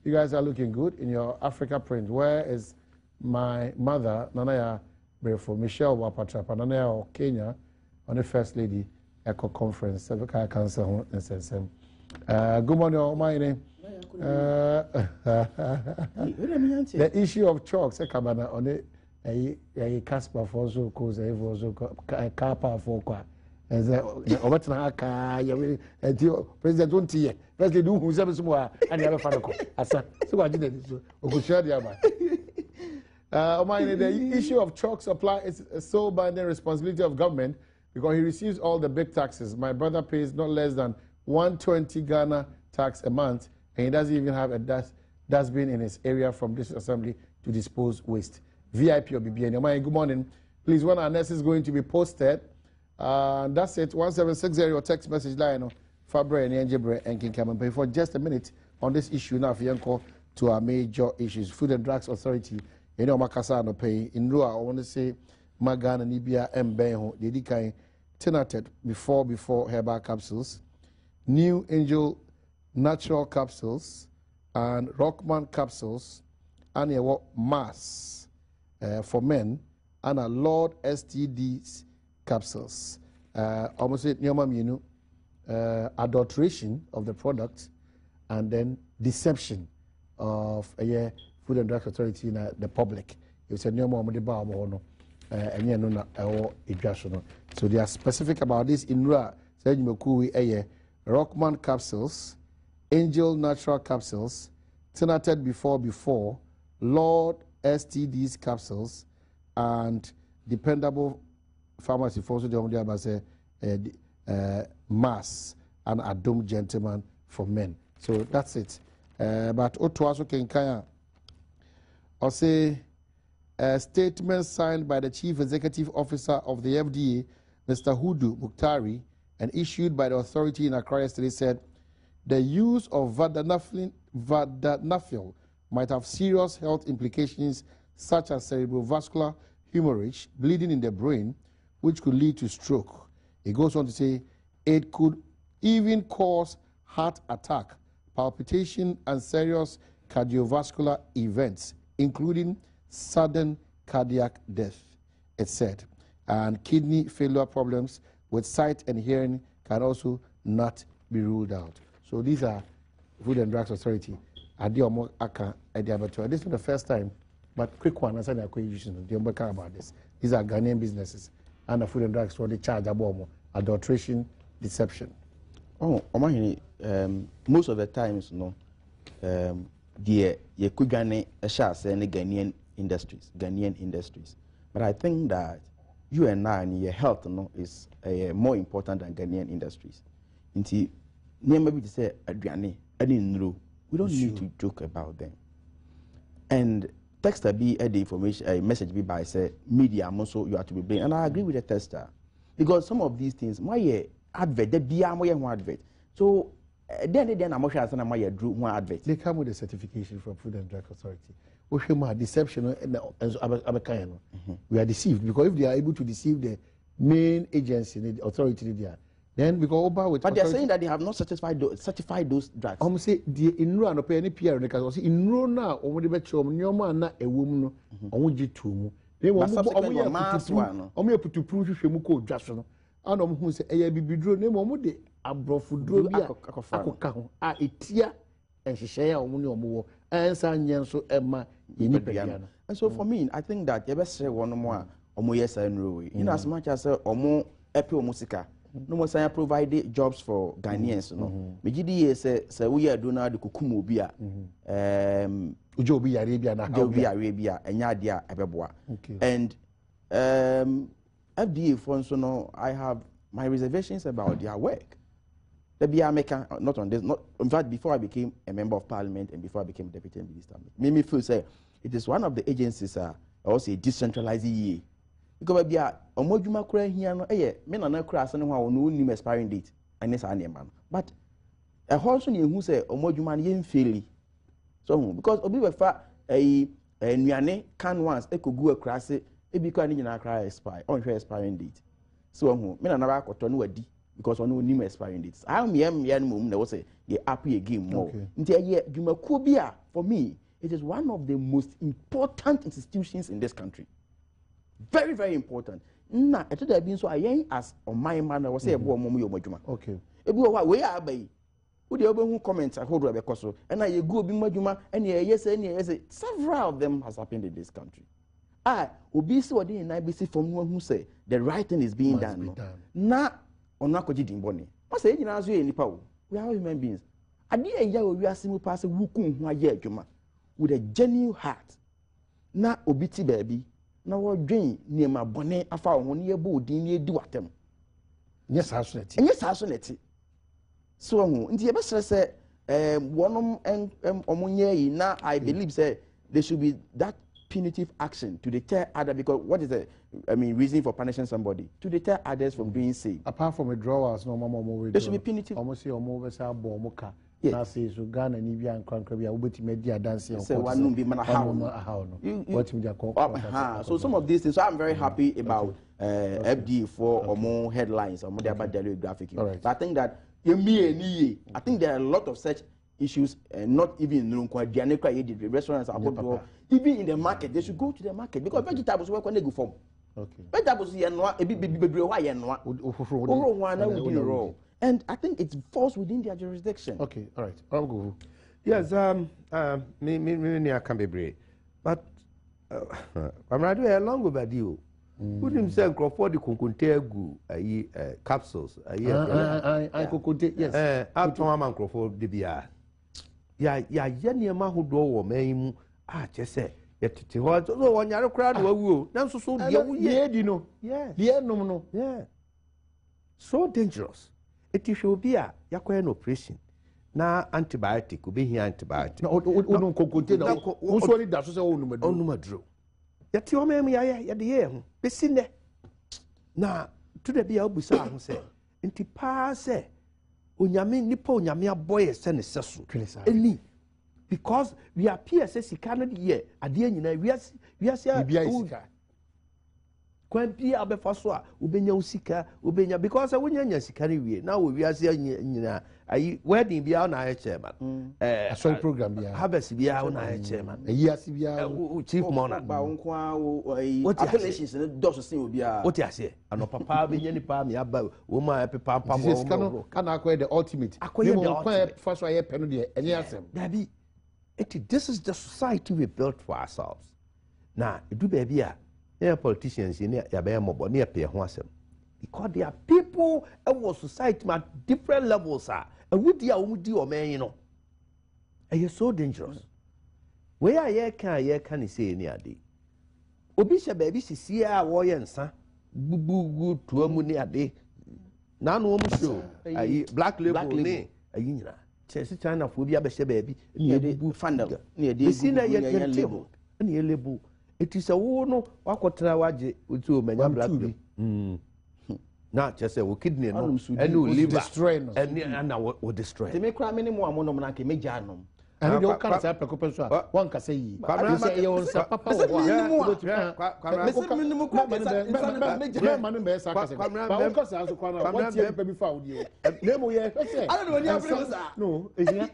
You guys are looking good in your Africa print. Where is my mother, Nanaya Brefo, Michelle Wapatrapa, Nanaya of Kenya, on the First Lady Eco Conference, Cervical Cancer and Sensem. Good morning, Omani. The issue of chalks, Kabana, on it. A Casper for so cause a Kappa for qua. As a President don't hear. Let's do who's ever somewhere and never found a so I did it. Or share the other. The issue of chalk supply is a sole binding responsibility of government because he receives all the big taxes. My brother pays not less than 120 Ghana tax a month, and he doesn't even have a dustbin in his area from this assembly to dispose waste. VIP or BBN. Good morning. Please, when our nurse is going to be posted, that's it. 1760 or text message line. Fabre and Angebre and King Cameron. Pay for just a minute on this issue now. If you call to our major issues, Food and Drugs Authority. You know, Makasa no pay in Rua. I want to say Magan and Ibia and Benho. They decay tenated before herbal capsules, New Angel natural capsules, and Rockman capsules, and a mass. For men, and a Lord STDs capsules. Almost adulteration of the product, and then deception of Food and Drug Authority in the public. It's a new moment so they are specific about this in Ra. Rockman capsules, Angel natural capsules, tenated before, Lord STDs capsules, and dependable pharmacy for also mass and Adom gentleman for men. So that's it. But Otuaso Kenkaya, I'll say A statement signed by the Chief Executive Officer of the FDA, Mr. Hudu Mukhtari, and issued by the authority in Accra yesterday said the use of vardenafil might have serious health implications such as cerebrovascular hemorrhage, bleeding in the brain, which could lead to stroke. It goes on to say it could even cause heart attack, palpitation, and serious cardiovascular events, including sudden cardiac death, it said. And kidney failure problems with sight and hearing can also not be ruled out. So these are Food and Drugs Authority. This is not the first time, but quick one, I said about this. These are Ghanaian businesses, and the Food and Drugs Authority charge about adulteration, deception. Oh, most of the times, no, you could Ghanaian industries. But I think that you and I and your health, no, is more important than Ghanaian industries. Inti, maybe to say Adriani, I didn't know. We don't need to joke about them. And texter be the information, a message be by say media also you have to be blamed. And I agree with the tester because some of these things, my advert, they be my advert. So then I'm sure I drew one advert. They come with a certification from Food and Drug Authority. Deception we are deceived because if they are able to deceive the main agency, the authority there, then we go over with. But they are saying that they have not certified those drugs. I'm saying the inro and any PR because inro now only be show nyoma na ewom no onji tumu. They want to put to prove hwemu ko dwaso no. And hu say eya bibidro na mo de abrofudro bia akoka ho a etia enhyehyɛ a omo ne omo wo ensa nyenso ema yeni pediano. And so for me, I think that you best say one more omo yes and rowe. In as much as omo epi omo sika no more say provide jobs for Ghanaians no. Me gidi say we are donor de kukumo bi a ujo bi Arabia na how bi Arabia enya ade a ebeboa. And FDA for so no I have my reservations about their work. The American, not on this, not in fact before I became a member of parliament and before I became deputy minister, made me feel say it is one of the agencies also a decentralized year. Because we are omojuma kura here no me na kura ase no ho no nim expiring date and this an man. But a horse ni who say omojuma yen fairly. So because obi we fa nuane can once e kogu akura se e bi kwa ni nyina akura expire on hwe expiring date. So me na ba akoto no wadi because on no expiring dates. I am mum na say ye happy again more. For me, it is one of the most important institutions in this country. Very, very important. Na eto da bi so ayen as on my man was say ebo omo yo madwuma. Okay. Ebi wa we abai. Wo de obehu comments ahodo be koso. And na ye go obi madwuma and ye yes several of them has happened in this country. Obi si wodi na bi si from who say the right thing is being done. Na ona koji dimboni. Ma say nyina aso ye nipa wo. We are human beings. Ade eya o wiase mu pass wukun ho aye adwuma with a genuine heart. Na obi ti baabi na wo dwen niema bone afa wo ne ye bo odin ne edi watem. Nye sa so neti. Nye sa so neti. So ho nti ye be sere se wonom omunye yi na I believe say there should be that punitive action to deter others because what is the reason for punishing somebody? To deter others from doing same. Apart from withdrawals, no there should be punitive. Almost say bomuka. Na say so Ghana ni bia nkwankwa bia obeti media dance on. Say one be man how what media so some of these things. So I'm very happy about FD for more headlines or more about daily graphic. But I think that I think there are a lot of such issues and not even in the restaurants are even in the market. They should go to the market because vegetables work when they go from. Okay. Vegetables and I think it falls within their jurisdiction. Okay, all right. I'll go. Yes, me I can be brave. But I'm not doing a long overdue. Put himself Crawford the Kunkunte capsules. I Kunkunte, yes. After one Crawford DBR. Ya Jenny Mahudo or Maim, just say, yet to what one yard crowd will now so no. Yeah, yeah, no, yeah. So dangerous. It should be a Yakoyan operation. Now antibiotic will be here antibiotic. No, Kunkunte, no, only that's also on number drew. yɛte ɔma mu yɛde yɛ ho bɛsi nnɛ na to da bia wobusa ho sɛ nti paa sɛ onyame nipa onyame abɔyɛ sɛ ne sɛ so ɛni because we appear sɛ sika no de yɛ adeɛ nyinaa wiase kwan bia wobɛfa so a wobɛnya wo sika wobɛnya because wonyanya sika no wie na wɔ wiase nyinaa ayi wedding bia wo na ayɛ chairman asɔre program bia harvest bia wo na ayɛ chairman ayiase bia chief monarch ba wo nko a appellations ne dɔso sen obi a wote aseɛ ano papa bɛnya nipa me aba wo ma ɛpepa pam wo sika no kana akɔyɛ the ultimate akɔyɛ the ultimate fa so ayɛ pɛ no deɛ ɛnyɛ asɛm dabi this is the society we built for ourselves na edu baabi a yeah, politicians in Yabaya near pay one because there are people in society at different levels and with the or man, you know. And you're so dangerous. Where I can say any day. Obisha baby see a warrior and son, boo to a money a day. None woman show black label a union. Chelsea China phobia baby near the fundal near the label. Near label. It is a wono wakotena waje utu menya black na chese wo kidney no and will liver and na wo destroy te me kra me ne mo amono na ke me gya nom ani de o kan sa peko so a wan ka say yi say e won sa papa wo me manu be sa ka say ba won ka sa so kwa na what tie bi fa wo die na mo ye say I don't know ni afre sa no ehia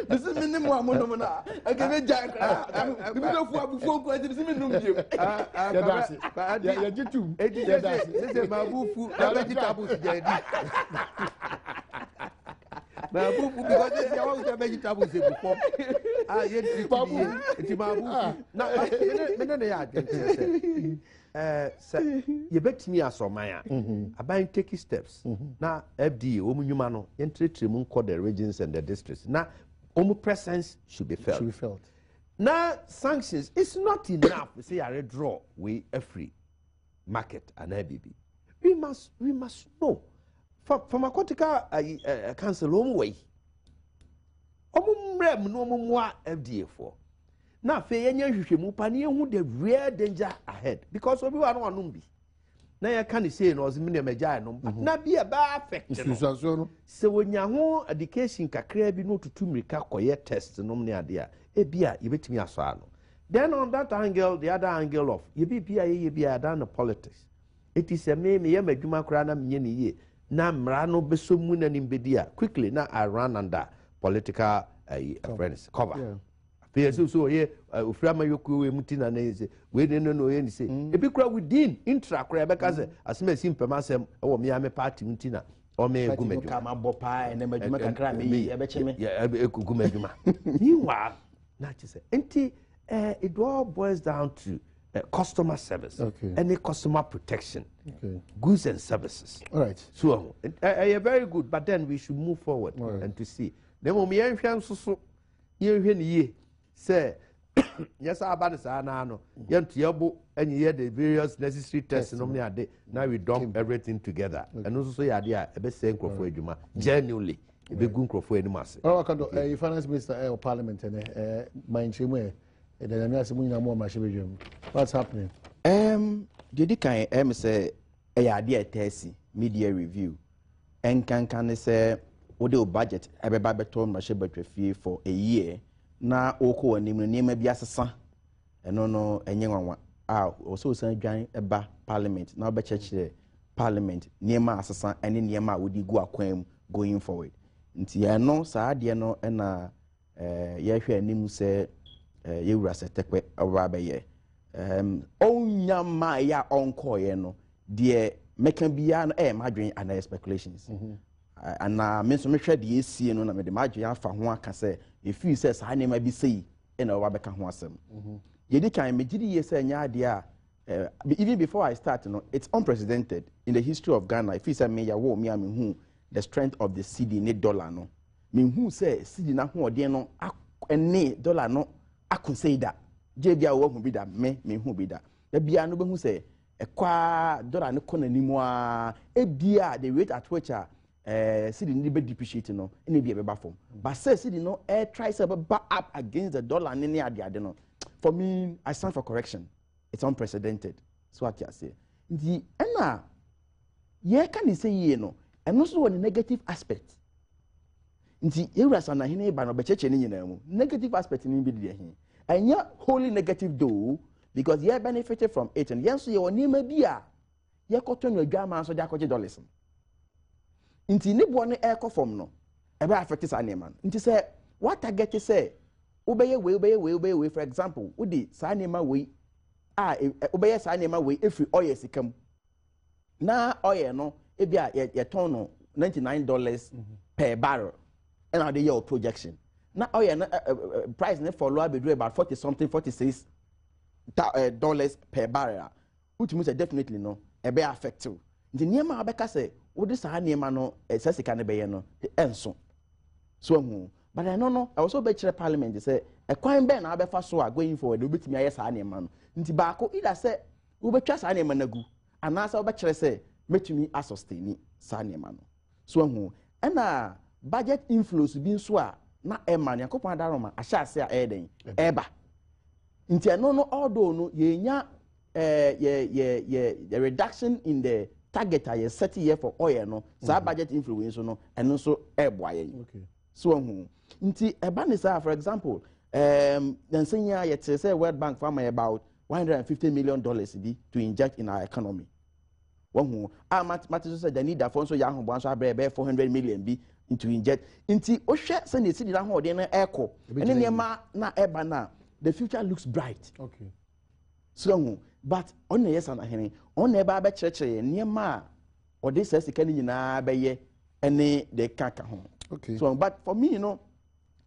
bisi me ne mo amono na ke me gya kra bi do fu abufu ko bisi me num bio ya dasi ya jitu ya dasi se ma bufu na vegetables jadi na bufu because they want to vegetables before ye babu ti ma bufu na me na ya say ye betimi asoman a aban take steps na FDA o mu nwuma no entretre mu nko the regions and the districts na omu presence should be felt. Now sanctions it's not enough to say I draw we a free market and ABB. We must know from a cortical council own way. Omumrem no mumwa FDA for. Now fe yenye hwehwe mu pani hu the real danger ahead because obi wa no anum bi. Na ya kan say no ozimi na meja no na bi e ba affect no. Se wonya ho education kakra bi no tutu mirika koye test no ne ade a e bia ye betimi aso ano. Then on that angle the other angle of ye bia than politics. It is a me ye madwuma kra na menye ne ye na mra no beso mu na nimbedi a quickly na I run under political friends cover. So ye oframa yoku we mutina na say we no ye ni say e bi kra within intra kra be ka say asema simpema asem e wo me ya me party mutina o me egu madwuma ka ma bo pa e na madwuma kakra me ye be cheme ya egu madwuma yiwa na chi say enti it all boils down to customer service and customer protection, goods and services. All right. So, very good, but then we should move forward and to see. Then when we so you say, yes, about the no, and you hear the various necessary tests. Now we dump everything together, and also say, idea a best saying for genuinely. A big good for any mass. Oh, finance minister or parliament and mind way. What's happening? Did can say a idea tesi media review and can say what budget ever baton machine fee for a year na oko and name be assassin and no and young also send a parliament now be church parliament near my assassin and in Yama would go aquam going forward. Nti no sa de no na ye hwe anim se ye wura se tekwe awra be ye onya ma ya onko ye no de meka bia no madwen ana speculations ana me so me hwe de esie no na me de madwen afa ho aka se e fi se sa ne ma bi sei na wa beka ho asem ye di kan me gidi ye se nya de a even before I start no it's unprecedented in the history of Ghana. If you say me ya wo me am hu the strength of the cedi ne dollar no me hu say cedi na ho ode no ene dollar no akonsider je bia wo hu bi da me hu bi da bia no be hu say ekwa dollar ne kona nimu a bia the rate at which cedi ne be depreciate no ene bia be ba form but say cedi no try say be back up against the dollar ne ade no for me, I stand for correction. It's unprecedented. So what I say. The ena, ye can say ye no, and also one negative aspect. Nti Eurasa na hine ba no becheche ni nyina mu. Negative aspect ni bi de hin. Enya wholly negative though, because ye benefited from it, and yen so ye woni ma bi a ye koto no adwama so de akoje dollars. Nti ne bo no e ko form no, e be affect sa ne man. Nti say what target say obeye we for example, udi sa ne ma we obeye sa ne ma we every oil sikam. Na oil no e bia ye ton no $99 per barrel. And how they your projection. Now oil price ne follow be do about 40 something $46 per barrel. Which means definitely no e be affected. The niema abeka say wo this ha niema no sesika ne be ye no enso. So but I no I also be chere parliament say e kwan be na abefa so going forward obetimi aye sa niema no. Nti ba ko either say wo betwa sa niema na gu anasa wo be chere say metumi asustain sa niema no. So and budget inflows bin so a na ema ne akopon adaroma ahya ase a eden eba nti no although no ye nya the reduction in the target a 30 year for oil no sa budget influence no eno so eboa ye okay so nti eba ne say for example nsenya ye say World Bank for about $150 million bi to inject in our economy who matters said the need that for so young one so $400 million be into inject into oshe send the city that hold in echo and then na eba na the future looks bright. Okay. So but on yes and hene on eba be church niema or this says the can na be ye any the kaka home. Okay. So but for me,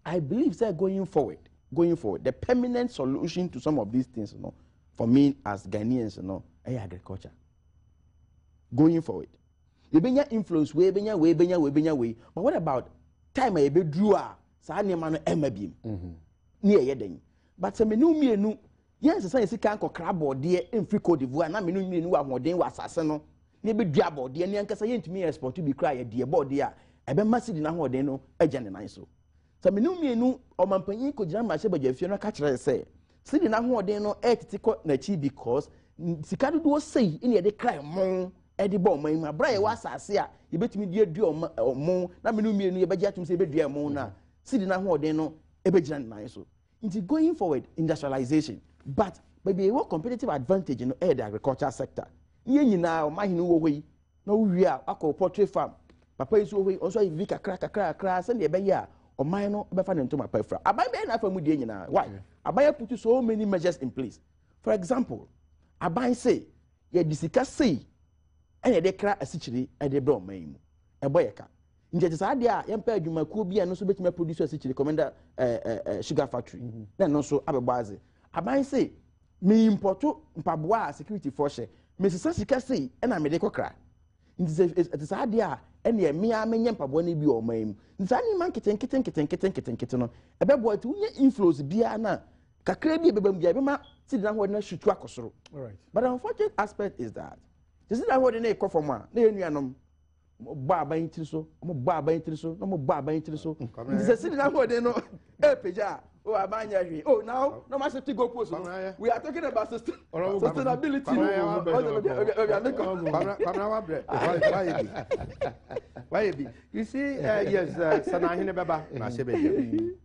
I believe that going forward, the permanent solution to some of these things, for me as Ghanaians, agriculture. Going forward. You benya influence we benya. But what about time I be drew sa na ma no emabiem. Ne ye den. But se menu mienu yes say sika nko crab de emfri Cote d'Ivoire na menu mienu ahoden wa asase no ne be dua bode ne ankasa ye ntumi export bi kra ye de bode a ebe masidi na ahoden no agya ne nan so. Se menu mienu omampanyin ko gina ma hye badwafie no ka kire say sidi na ahoden no etiti ko na chi because sika do sei ne ye de kra mon edi bo man ma bra ye wa asase a ye betumi de adu mon na menu mienu ye begya tum se be dua mon na sidi na ahoden no ebe gina ne nan so. Into going forward, industrialization, but maybe a competitive advantage in the agriculture sector. You now, my way, no, we are a poultry farm. Papa is away, also if we crack, send a bear or minor befan into my pefra. I buy enough from Mudiana. Why? I buy put so many measures in place. For example, I buy say, ye discuss say, and they crack a situation at the brown maim, a boyaka. Nje tsa dia yempa adwuma ko bia no so betime producer se recommender sugar factory na no so abebaze aban say me importo mpaboa security force me sesa sika say na me de kokra nje tsa dia ene me a menye mpaboa na bi o man nza ni man keten no ebebo ati unye influence bia na kakra bi ebebam bia be ma ti na ho na shutu akosoro. All right, but the unfortunate aspect is that this is that ho de na ekọ from a na enuanom Baba intiriso, Baba intiriso, no Baba intiriso. This is sitting out there, no, Peja, oh, Abanya. Oh, now, no matter to go post. We are talking about sustainability. Why be? You see, yes, Sanahine Baba, Nasebe.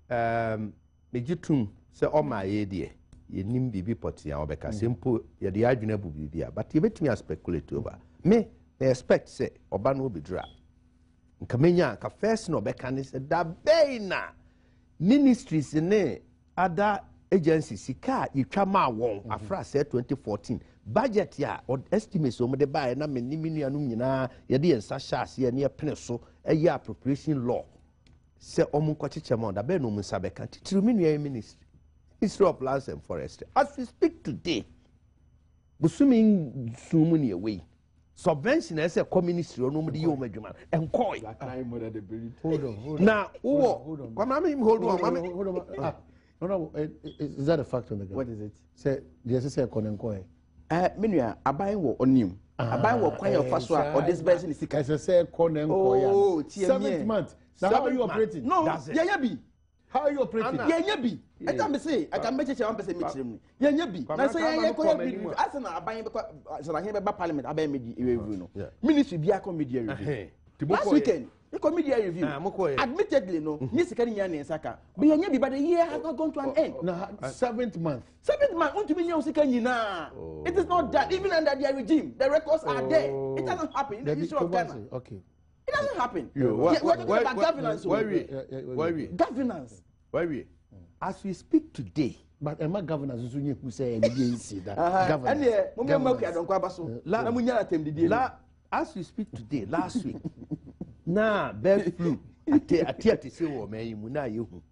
Mejitum, say, oh, my idea. You nim bibi poti ya obeka simple ya di adwene bu bibia but you bet me speculate over me expect say oba no be dra nka menya ka first no obeka ni say da beina ministries ne other agencies sika yitwa ma won afra say 2014 budget ya estimates o mo de buy na me ni nuanum nyina ye de ensa shaase ye ne pene so eye appropriation law say omo nkocheche mo da be no mu sabeka titiri me nua ministry Ministry of Lands and Forestry. As we speak today, Busuming Sumuni away. Subvention as a community or nobody you measurement and coin. Hold on. Now, hold on. No, is that a fact on the ground? What is it? Say, yes, say, Conan. Menuya, I buy what on you. I buy what kind of first one or this person is as I say, Conan. Oh, 7th month. Now, how are you operating? No, Yayabi. How are you operating? Yeah, be. I can say, I can make it one person meet him. Yeah, be. I say, I go be. As an abiding, so I hear about Parliament, I media review. Ministry be a media review. Last weekend, the media review. Admittedly, no, Mr. Kenya and Saka. But yeah, but the year has not gone to an end. No, 7th month. 7th month, on to be young Kenya. It is not that. Even under their regime, the records are there. It doesn't happen in the history of Ghana. Okay. It doesn't happen. We're talking about governance. Governance. As we speak today. But Emma governance is who say that. As we speak today, last week, na bird flu. Ati say wo man mu na yehu.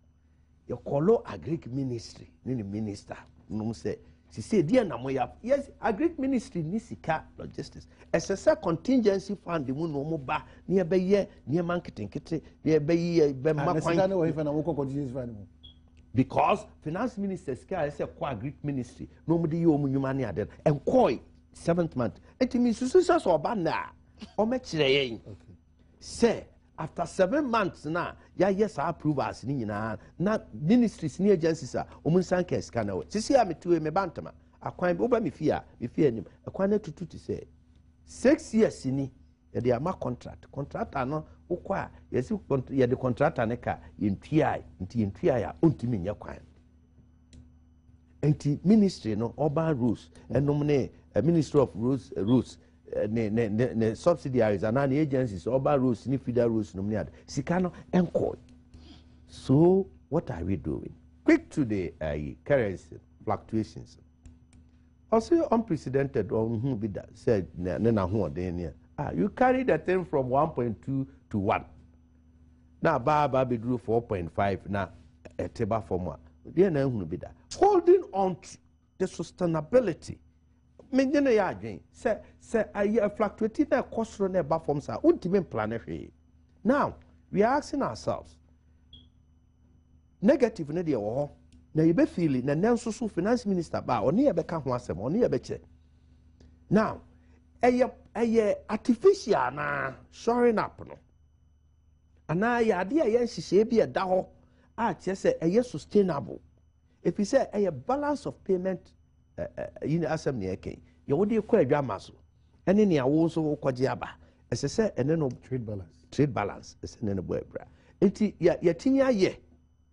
Your colo agric ministry, ni minister, no say. She said, dear Namoya, yes, agric ministry ni sika logistics. SSA contingency fund the moon no ba near by year, near marketing kitty, near by year, because finance minister sky say agric ministry, nobody you money at that, and koi 7th month. It means success or banner or match the say. After 7 months now, yes, I approve us. Not ministries, near agencies are Omunsanke scanner. See, I'm to a bantama. I quite over me fear him. A quite to say 6 years in they are my contract. Contract are not require. Yes, you the contract and a car in TI, in TI, ultimate your client. And ministry, no urban rules, and nominate a minister of rules. Ne subsidiaries and any agencies, urban rules, ni federal rules, nominated. Sikano encoy. So what are we doing? Quick to the currency fluctuations. Also unprecedented on who be that said you carry the thing from 1.2 to 1. Now Baba be drew 4.5 now a table formula. Then who be that holding on to the sustainability. Menjene ya adwen say aye fluctuating na cost na ba form sa ultimate plan hwe. Now we are asking ourselves negative na de wo na you be feel na nanso so finance minister ba oni ye be ka ho asem oni ye be che. Now aye artificial na shoring up no ana ya de aye nhihye bi e da ho a che say aye sustainable if you say aye balance of payment in assembly again, you would be quite dramaso. And in your also quajiaba, as I said, and then trade balance. Trade balance is an enable. Eti yetinya ye,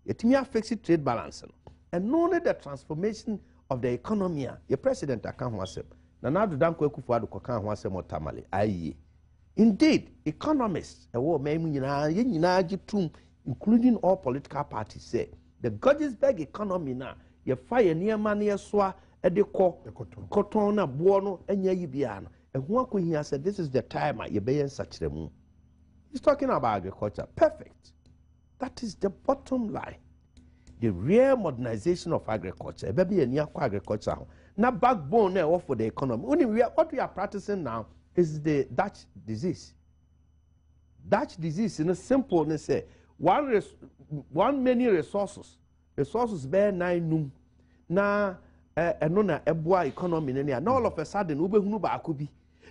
yetinya fixed trade balance. And only the transformation of the economy, your president account was him. Nanadu Danko Kufuadu Kokan was him or Tamale. Aye. Indeed, economists, a war may including all political parties, say the Gettysburg economy now, you fire near money as well. The cotton na buono enya yibiano and who said this is the time you be in such the moon. He's talking about agriculture. Perfect. That is the bottom line. The real modernization of agriculture. Baby and near agriculture. Now backbone now for the economy. What we are practicing now is the Dutch disease. Dutch disease in a simple say one many resources. Resources bear 9 num. Now na eboa economy na all of a sudden we behunu ba akobi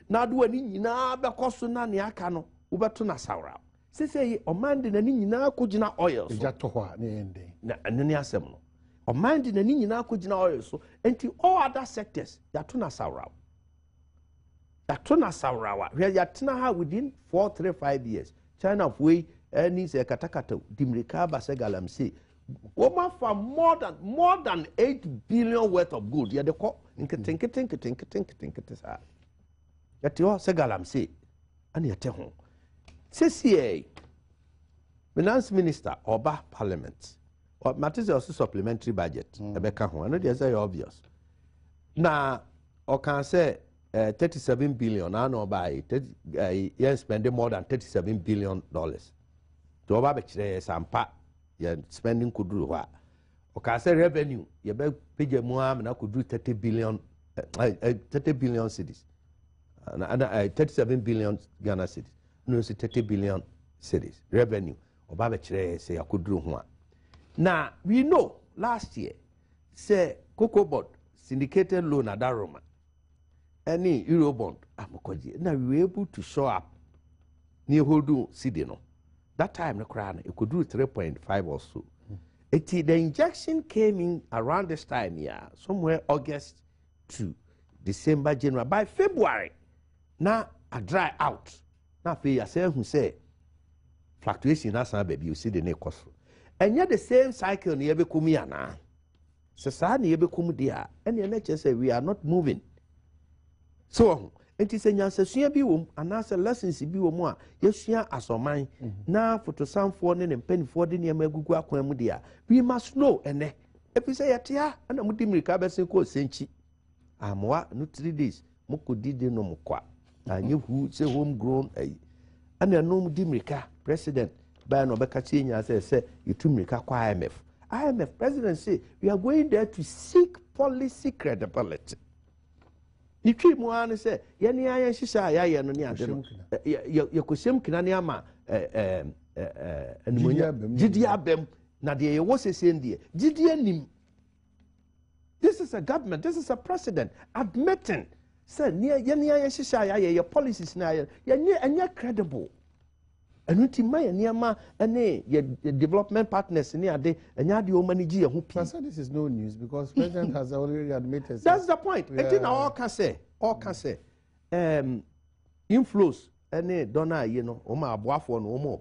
na do ani nyina be koso na ne aka no we beto na sawra say omande na ni nyina akogina oil so eja to ho na ende na ne asem no omande na ni nyina akogina oil so enti all other sectors ya to na sawra we ya tena ha within 4-5 years China of way any say katakata dimrika ba se galamsey woman for more than 8 billion worth of good. Yeah, they call think. Yet you say galamsey, and you tell him. CCA, finance minister, Oba Parliament, or matters also supplementary budget. Rebecca, I know they're very obvious. Now, or can say 37 billion. I know by spending more than $37 billion. To Oba Sampa. You're spending could do what? Okay, say revenue. You better pay your mom and could do 30 billion cities. And 37 billion Ghana cities. No, it's 30 billion cities. Revenue. Or Babachre say I could do one. Now, we know last year, say Cocoa Board syndicated loan at Daroma. Any Eurobond. Now we were able to show up near Holdu Sidino. That time the crown it could do 3.5 or so. The injection came in around this time, yeah, somewhere August to December, January. By February, now I dry out. Now, I say who say fluctuation. That's how baby you see the neck cost. And yet the same cycle near be kumiana. Society near be kumudia. And the nature say we are not moving. So it is a nyansa bi wom anasa lessons bi wom a yesua asoman na fotosanfo ne mpanifo de ne magugu akwan mu dia we must know ene efi say yatia ana mudi mirika besen ko senchi amwa no 3 days mukodi de no mukwa anye hu say home grown ana no mudi mirika president by no beka tie nya say yitu mirika kwa IMF president say we are going there to seek policy credibility. Itwi mu an say yeni ayen hihya ya no ne ade no yakosem kina ne ama gidi abem na de ye wo sesen de gidi anim. This is a government, this is a president admitting say yeni ayen hihya ya your policies na yeni anya credible. Anuti ma yeni ama ene your development partners ne ade anya de o manage ye ho pi. This is no news because president has already admitted. That's the point. Yeah. It all can say inflows ene dona you know o ma aboafo no o mo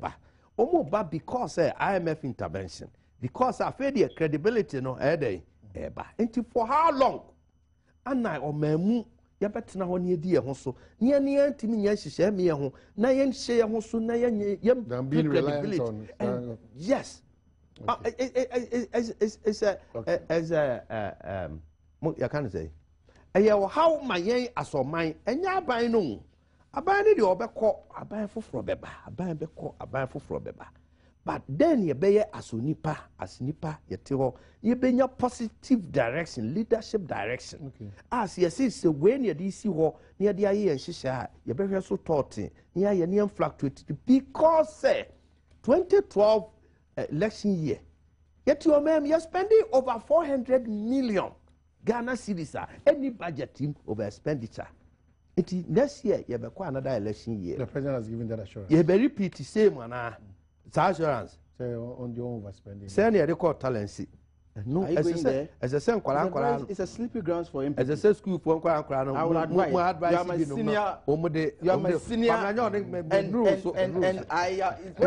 ba because IMF intervention because after the credibility no eba enti for how long ana o mamu ya betina ho ne edi ho so ne antimi nya hihye me ho na ye hye ho so na ye credibility and yes it's a you can say how my yen asoman enya aban no aban ne de obekọ aban foforo beba aban beko aban foforo beba but then ye beye asonipa asnipa yete ho ye benya positive direction leadership direction as ye say when ye dey see ho ne ye dey aye nhihya ye behwe so torting ne aye ne fluctuate because 2012 election year yet your ma'am you're spending over 400 million Ghana cedis any budget team over expenditure. Next year, you have another election year. The president has given that assurance. You have repeat the same one. Assurance. Say on your overspending. Say any record talency. No, as a same it's a sleepy grounds for him. As a say school for I would advise. You are my senior. You are my senior. And where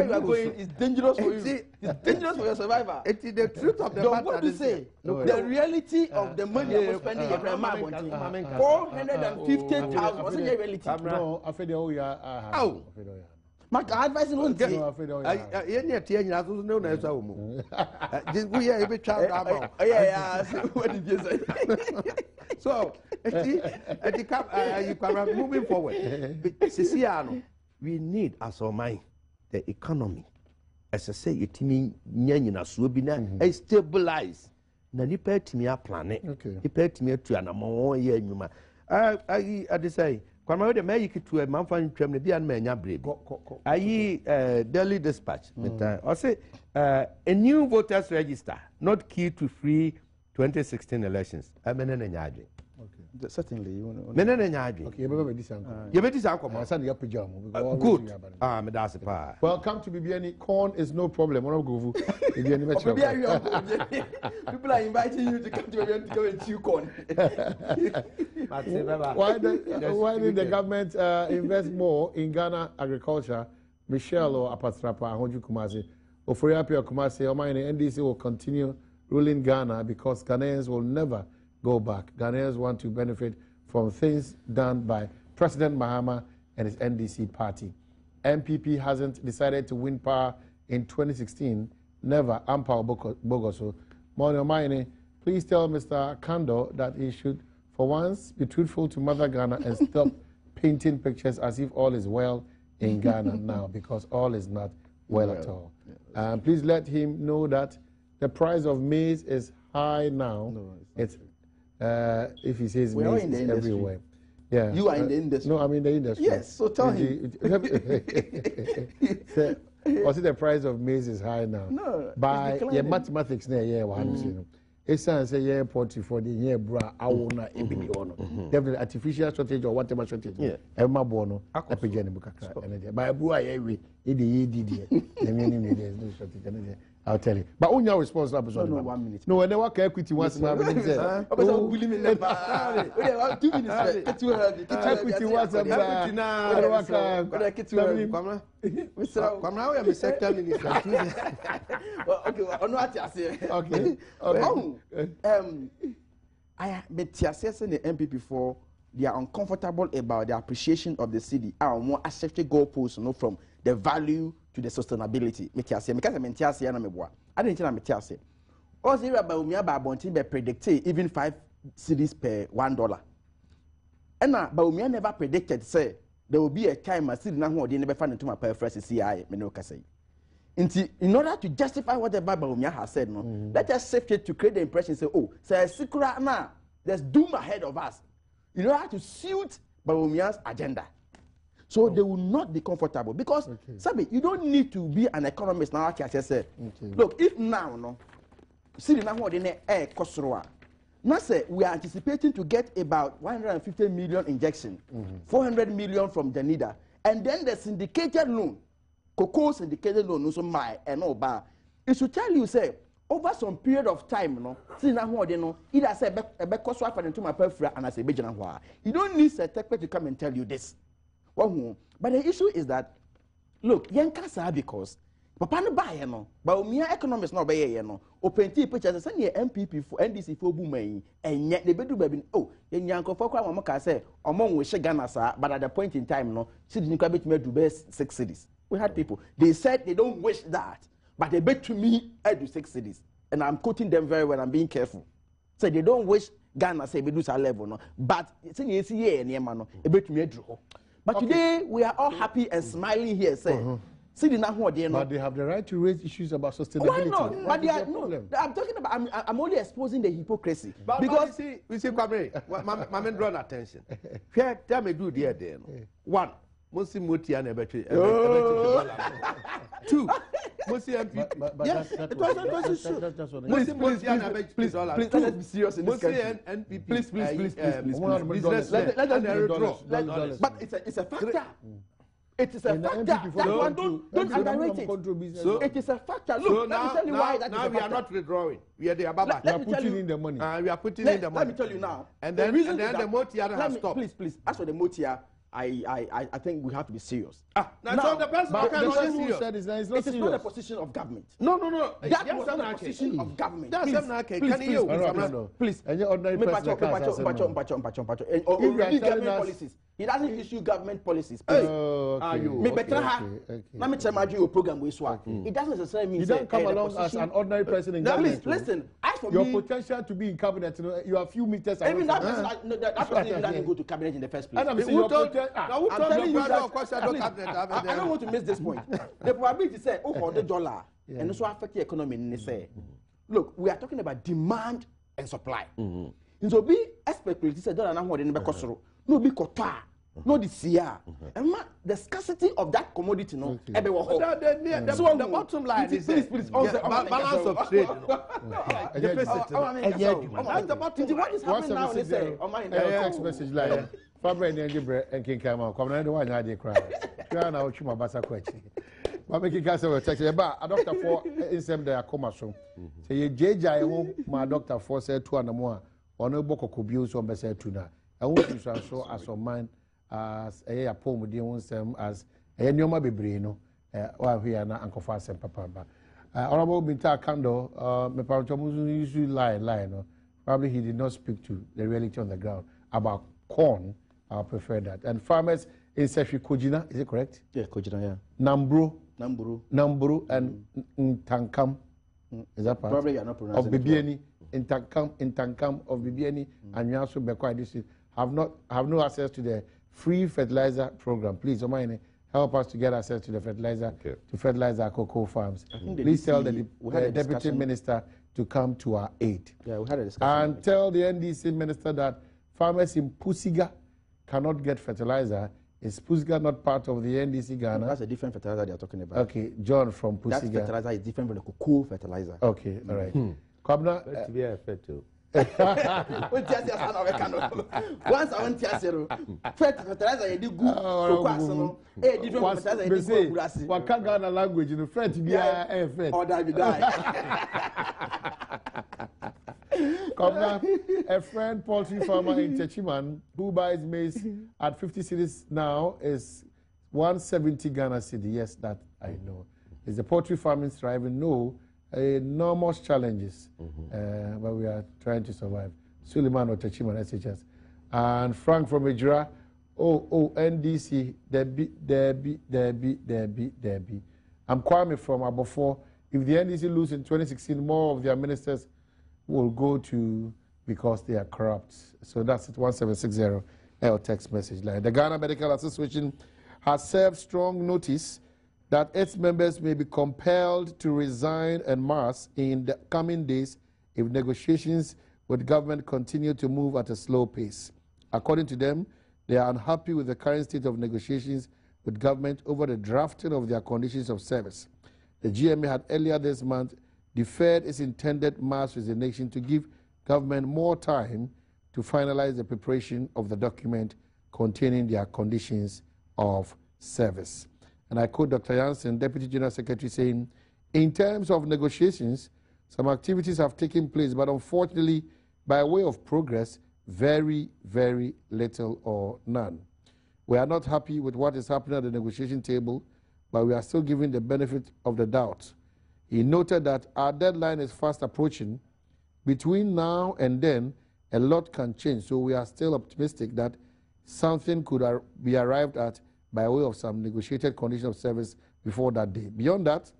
you are going is dangerous for you. It's dangerous for your survivor. It is the truth of the matter. What to say? The reality of the money you're spending. Your grandma 450,000 wasn't your reality. No, I feel the oh. My advice is not to what did you say? So, moving forward, we need as our mind the economy. As I say, it means a stabilize. Nanipa timia planet. Nipa timia to an among year. I say. Kwama de make to a man fan twem ne bia na manya brebe ayi daily dispatch I say a new voters register not key to free 2016 elections amene na nyaadwe certainly mene na nyaadwe okay you be this anko send your pajama good me that's pa well come to Bibiani corn is no problem one go Bibiani people are inviting you to come to Bibiani to go and chew corn. Why did the government invest more in Ghana agriculture? Michelle or Apatrapa Honju Kumasi Oforiapia Kumasi Omaine NDC will continue ruling Ghana because Ghanaians will never go back. Ghanaians want to benefit from things done by President Mahama and his NDC party. MPP hasn't decided to win power in 2016. Never. Ampao Bogoso. Mono Maine, please tell Mr. Kando that he should, for once, be truthful to Mother Ghana and stop painting pictures as if all is well in Ghana now, because all is not well at all. Please let him know that the price of maize is high now. No, it's if he says maize is everywhere. Yeah. You are in the industry. No, I'm in the industry. Yes, so tell him. Was it the price of maize is high now? No. By your mathematics, it's say yeah, 44 the year bra awona ebini ono. Definitely artificial shortage or whatever shortage. Yeah. Emma bono epigeni bukaka energy. By bua yewe e dey did there. There's no shortage energy. I'll tell you. But on your responsible episode. No, 1 minute. No, when they work equity once, my minute. 2 minutes. Equity once, I'm I bet the MPP for they are uncomfortable about the appreciation of the city. Our more accepted goalposts, from the value to the sustainability. I didn't tell me. Also, about me about Bontin be predicted even 5 cities per $1. And now, but we never predicted say there will be a time a city now who never find into my preference CI say. In order to justify whatever Baumia has said, let us shift it to create the impression say, oh, say Sikura now, there's doom ahead of us. In order to suit Baumia's agenda. So they will not be comfortable because Sabi, you don't need to be an economist now. Like I said, look, if now city now what in the air Kosroa. Now say we are anticipating to get about 150 million injection, 400 million from Janida, and then the syndicated loan, Cocoa syndicated loan, also my and all bar. It should tell you say over some period of time, see now what either say a Kosroa for into my prefer and I say Bejanahua. You don't need a tech to come and tell you this. But the issue is that look, Yankasa because Papa no buy but me economists not buy open tea pictures send your MPP for NDC for booming and yet they be do baby yanko for kwa mama say among we Ghana sir, but at the point in time city you can me do best 6 cities. We had people they said they don't wish that, but they bet to me I do 6 cities, and I'm quoting them very well. I'm being careful. So they don't wish Ghana say we do that level but say you see near man bet to me draw. But today we are all happy and smiling here, say. But they have the right to raise issues about sustainability. Why not? But they are I'm talking about. I'm only exposing the hypocrisy. Because we see, my men draw attention. Here, tell me do there. One, Musi Mutia nebetre. 2, Musi MP. Yes, it was true. Please, let's be serious in this country. Please. But it's a factor. It is a factor. Don't underrate it. So it is a factor. Look, let me tell you why that is a factor. Now we are not withdrawing. We are there about. We are putting in the money. We are putting in the money. Let me tell you now. And then the Motia has stopped. Please. As for the Motia, I think we have to be serious. Now so the person who said is it is not a position of government. No. That was not a position of government. Please. And your ordinary person government policies. He doesn't issue government policies. Let me tell you program we swap. It doesn't necessarily mean you don't come along as an ordinary person in government. Listen, as for your potential to be in cabinet, you are a few meters away. Even that person doesn't go to cabinet in the first place. I'm telling you that I don't want to miss this point. The probability say, $100 and also affect the economy. Look, we are talking about demand and supply. And so be expected say dollar now in the no be kota, no this year. And the scarcity of that commodity, the bottom line is please balance of trade. That's the bottom. What is happening now? They say, text message like Fabra and King Kama, come on, one idea cry. Cry now, Chuma Basa question. But making cancer text about a doctor for in the coma so. Say, JJ, my doctor for said 2 and more, or no book of abuse on Bessa tuna. I want to show as a man as a poem with the own same as a Noma Bibrino, while we are not Uncle Fast and Papa. Honorable Binta Kando, my parents usually lie. Probably he did not speak to the reality on the ground about corn. I prefer that. And farmers in Sefi Kojina, is it correct? Yeah, Kojina, yeah. Namburu, and Ntankam. Is that part? Probably you are not pronouncing of Bibiani, Ntankam of Bibiani, and you also have no access to the free fertilizer program. Please, Omaine, help us to get access to the fertilizer, to fertilize our cocoa farms. Please tell the deputy minister to come to our aid. Yeah, we had a discussion. And tell the NDC minister that farmers in Pusiga cannot get fertilizer. Is Pusiga not part of the NDC Ghana? That's a different fertilizer they are talking about. Okay, John from Pusiga. That fertilizer is different from the cocoa fertilizer. Okay, all right. Kwabna, to be a fair too. Once I want to zero. First fertilizer you do good. So different fertilizer you do. What can Ghana language in the French be a French? Or that be die. Come now, a friend poultry farmer in Techiman who buys maize at 50 cedis now is 170 Ghana cedi. Yes, that I know. Is the poultry farming thriving? No, enormous challenges, but we are trying to survive. Suleiman or Techiman SHS. And Frank from Ejura, NDC, Debbie. I'm Kwame from Abofo. If the NDC lose in 2016, more of their ministers will go to because they are corrupt. So that's it, 1760 L text message line. The Ghana Medical Association has served strong notice that its members may be compelled to resign en masse in the coming days if negotiations with government continue to move at a slow pace. According to them, they are unhappy with the current state of negotiations with government over the drafting of their conditions of service. The GMA had earlier this month deferred its intended mass resignation to give government more time to finalize the preparation of the document containing their conditions of service. And I quote Dr. Jansen, Deputy General Secretary, saying, in terms of negotiations, some activities have taken place, but unfortunately, by way of progress, very, very little or none. We are not happy with what is happening at the negotiation table, but we are still giving the benefit of the doubt. He noted that our deadline is fast approaching. Between now and then, a lot can change, so we are still optimistic that something could be arrived at by way of some negotiated condition of service before that day. Beyond that,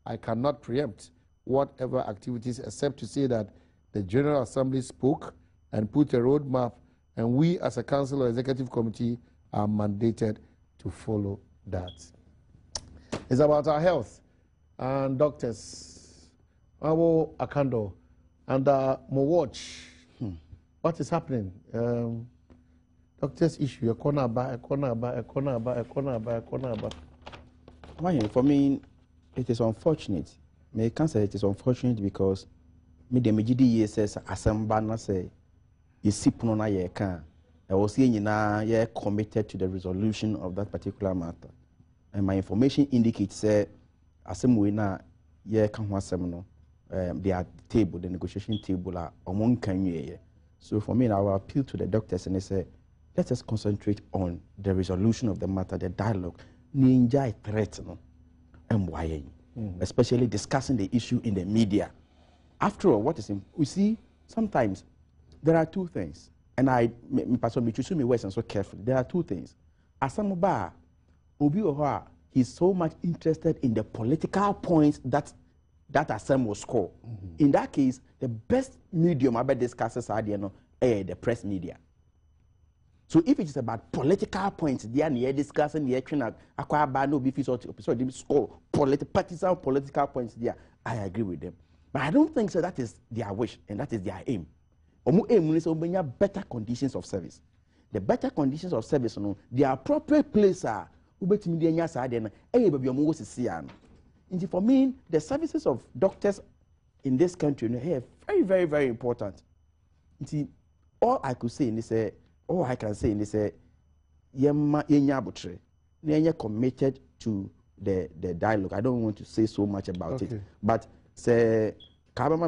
I cannot preempt whatever activities except to say that the General Assembly spoke and put a roadmap, and we as a Council or Executive Committee are mandated to follow that. It's about our health. And doctors, Awo Akando, and mo watch. What is happening? Doctors issue a corner. For me, it is unfortunate. I can say it is unfortunate because me the MGD says assemble say you sip no na ye can. I was saying ye committed to the resolution of that particular matter, and my information indicates say. Asem na ye kan ho asem no the table, the negotiation table are among can. So for me, I will appeal to the doctors and they say, let us concentrate on the resolution of the matter, the dialogue. Ninja threat no, especially discussing the issue in the media. After all, what is we see sometimes there are two things, and me words and so carefully. There are two things. Asam ba obi oha. He's so much interested in the political points that Assembly will score. In that case, the best medium about discusses are the press media. So if it is about political points, they are discussing the action acquire by no beef so they score partisan political points there. I agree with them. But I don't think so that is their wish and that is their aim. Aim is better conditions of service. The better conditions of service, the appropriate place are for me, the services of doctors in this country are very, very, very important. All I could say in this, all I can say in this, committed to the dialogue. I don't want to say so much about it, but say and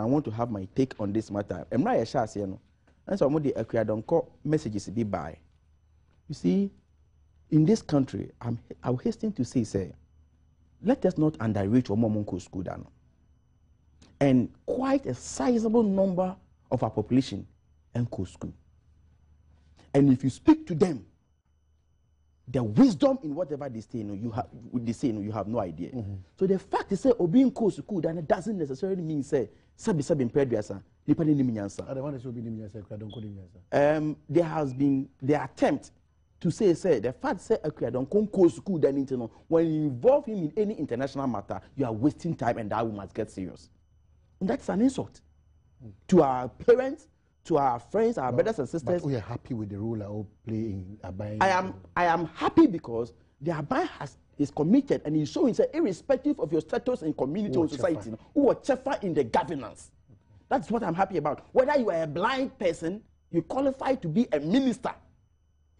I want to have my take on this matter. And so I'm going to messages be by. You see, in this country, I will hasten to say, let us not underrate Omomonko school. And quite a sizable number of our population go school. And if you speak to them, the wisdom in whatever they say, you have no idea. So the fact is, being school then doesn't necessarily mean say sabi imperiasa. There has been the attempt to say the fact say don't come school then when you involve him in any international matter, you are wasting time and that we must get serious. And that's an insult to our parents, to our friends, our brothers and sisters. But we are happy with the role I play in Abai. I am happy because the Abai He's committed and he's showing that irrespective of your status in community or society, who are chefa in the governance. That's what I'm happy about. Whether you are a blind person, you qualify to be a minister,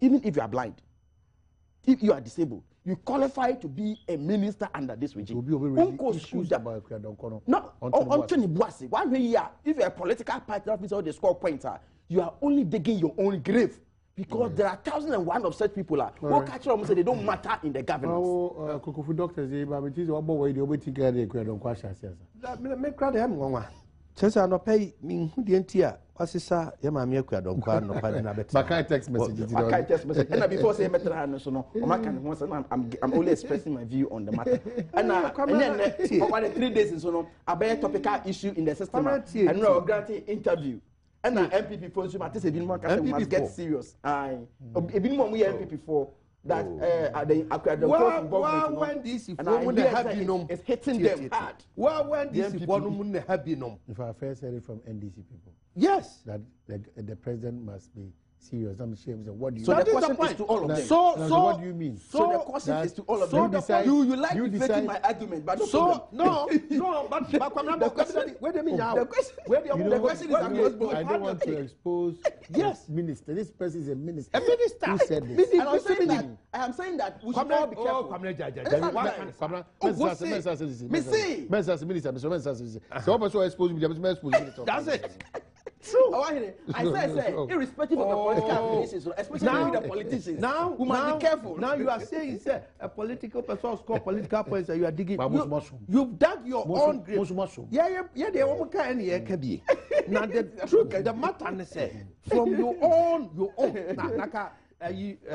even if you are blind. If you are disabled, you qualify to be a minister under this regime. No, one year, if you're a political party officer, they score points, you are only digging your own grave. Because there are 1,001 of such people who catch them say they don't matter in the governance. Kokofu doctors, but it is what boy the waiting care they don't question. Me crowd him one. Chesa no pay me who the entia. Wasisa yama me kwa don kwa no pa na bet. Bakai text message. Bakai text message. And before say metra so no, I'm only expressing my view on the matter. And then for 3 days so no, a better topical issue in the system. And no granting interview. And now MPP for you, MPP must get serious. Aye, even when we MPP for that, when this is hitting them hard. Well, when this is if I first heard it from NDC people, yes, that the president must be serious. I'm ashamed. What do you? So the question is to all of them. So what do you mean? So the question is to all of them. You like defeating my argument, but no, but the question. Where do you mean now? The question is I don't want to expose. Yes, minister. This person is a minister. A minister. Who said this? And I am saying that we should all be careful. That's it. True. I said, irrespective of the political affiliations, especially with the politicians, now we must be careful. Now you are saying, sir, a political person score political points that you are digging. You've dug your own grave. Yeah, they won't carry any AKB. Now the truth, the matter is from your own.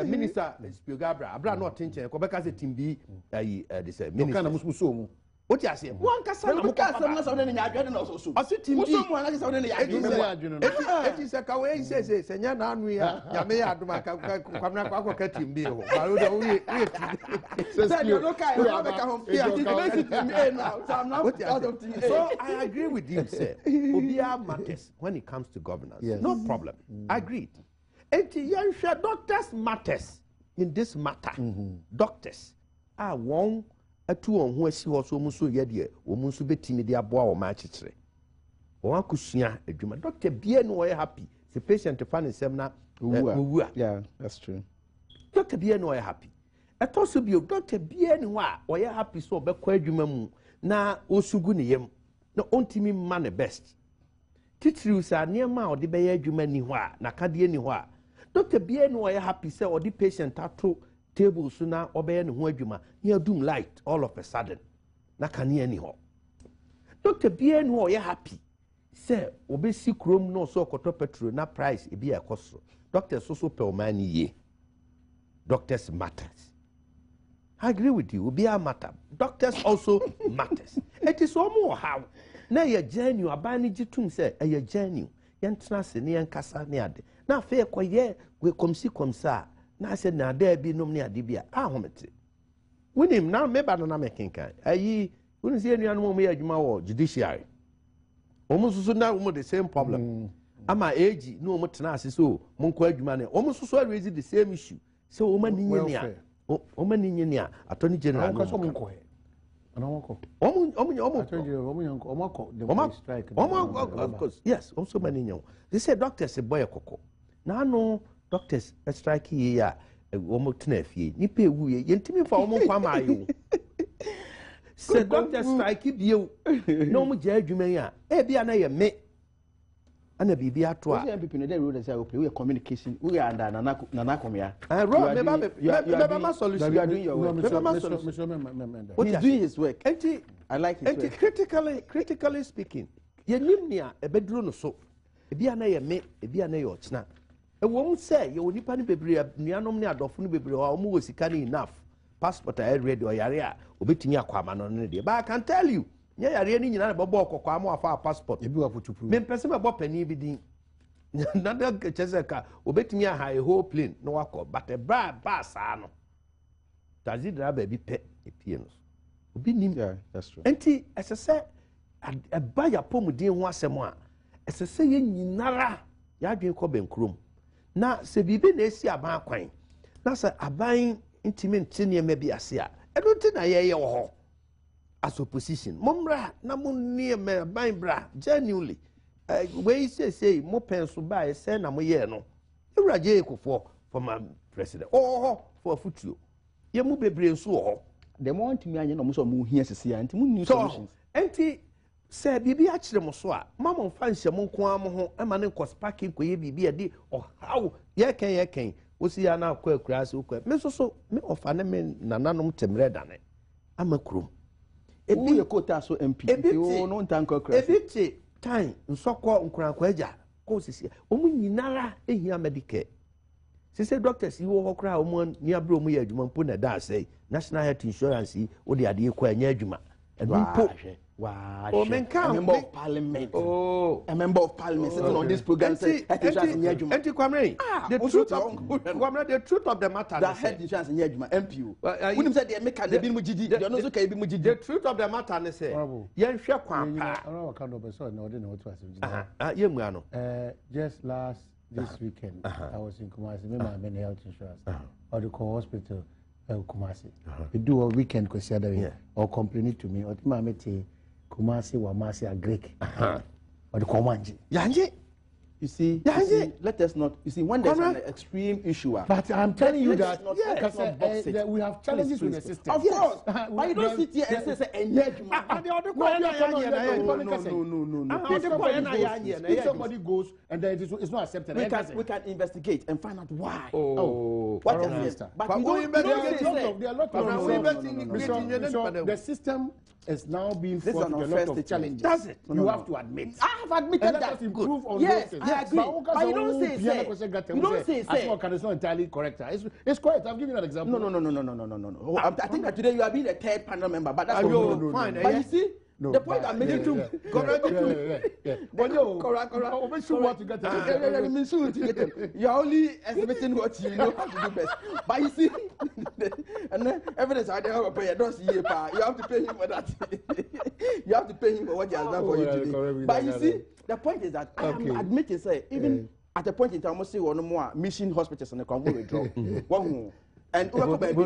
Minister Spiogabra, Abra not tinche, Quebec as a team B, this minister. What you say? One person who can't say something in your garden also. I see team B. It is a Kaway says, Senya Nanui, Yame Adumaka, Kwamaka team B. So I agree with you, sir. Obia matters when it comes to governance. No problem. Agreed. Doctors matters in this matter. Doctors are one. A two on who is also muso yet, or musu betini dia boa or matchtre. Or Kushia, a Juma doctor, bien or happy. The patient to find a seminar. Yeah, that's true. Doctor bien or happy. A toss of you, Doctor bien or ya happy so bequedumamu. Na osugunium. No onti me man best. Titrus are near ma or the bay jumani wa, na cadiani wa. Doctor bien or ya happy say or the patient tattoo. Table sooner obey and wajuma near doom light all of a sudden. Na can hear any ho. Dr. Bien who are happy. Say, obey sick room no so coto petrol na price e be a cost. Doctors also per man ye. Doctors matters. I agree with you, be a matter. Doctors also matters. It is all more how. Na ye genuine abani jitum say a ye genuine. Yan trans ni yan kasa ni ade. Na fair kwa ye we komsi komsa. Na said na there be no near dibia. Homete. With him now, maybe I don't know making kind. I wouldn't see any animal me or judiciary. Almost now the same problem. Am my age, no more tenacity, so Monqued money. Almost so raise the same issue. So woman in Oman Attorney General. Of course, yes, also many. They said doctors a boy a cocoa. Now no. Doctors strike here almost nefi nipe wuye yentimi fa omo kwa mayo se doctors strike bio no mo je adwuma ya e bia na ye me ana bibia to a we people no dey road say we communication we are under nana komia me ma solution you are doing your work he's doing his work I like his work critically speaking ye nimnia e beduro no so e bia na ye me e bia na ye ochina a woman say you will nipa ni bebre nuanom ni adofo ni bebre wa omo wosika ni enough passport I read or yare obetimi akwama no ne de but I can tell you nya yare ni nyina na bobo okokwa ma afa passport ebi wa futupu me pese me bo pani bi din nanda cheseka obetimi aha a whole plane no wakọ but a ba sa no tazi driver bi pe epie no obi nim yeah that's true enti esese a ba ya pomudin ho asem a esese ye nyinara ya dwen ko benkrom na se bibi na esi aban kwan na se aban intimi ntine me bi ase a don't think I hear you as opposition. Mombra, namun near me, bra, genuinely. Where you say, more pencil by a sen, I'm a no. You are Jacob for my president. Oh, for a foot you. You move a brain so. The more to me, I know so more here to see and new solutions. Empty say, Bibi actually Moswa, Mamma fancy among Quamo, a man in cost packing, could ye be a day or how ye can. We see now quail grass, Miss so me of an nanum temredane. I'm a crew. A be a quota so MP, no tanker crash. A time, and so called Uncranquaja, causes here. Only Nara in here medicate. She said, doctors, you will cry one near Bromia, you put a dance, say, National Health Insurance, or the idea quite near Juma. And we put. Wow, a member of parliament. Oh, a member of parliament sitting on this program. The truth of the matter. That health insurance in Yajuma, MPU. Wouldn't say they make a bimujidi. The truth of the matter, they say. Yen Shakwan. Just this weekend, I was in Kumasi, my main health insurance, or the hospital, Kumasi. We do a weekend because or complain to me, or my Kumasi, Wamasi, a Greek, or the Komanji. Yanji. You see, let us not. You see, when there's an extreme issue, but I'm telling you that we have challenges with the system. Of course, but you don't sit here and say engagement. If somebody goes and then it's not accepted, we can investigate and find out why. What is it? But the system is now being fought with a lot of challenges. Does it? You have to admit. I have admitted that. Let us improve on yes, those I agree. But you don't say. You don't say. It's not entirely correct. It's correct. I've given you an example. No. I think that today you are being a third panel member, but that's fine. But you see. No, the point I'm making too. Correct. You're only estimating what you know how to do best. But you see, and then evidence I don't pay. Don't see you have to pay him for that. You have to pay him for what he has done for you today. But you see, the point is that I am admitting, say, even at a point in time, I say one more mission hospitals and the Congo withdraw. One and maybe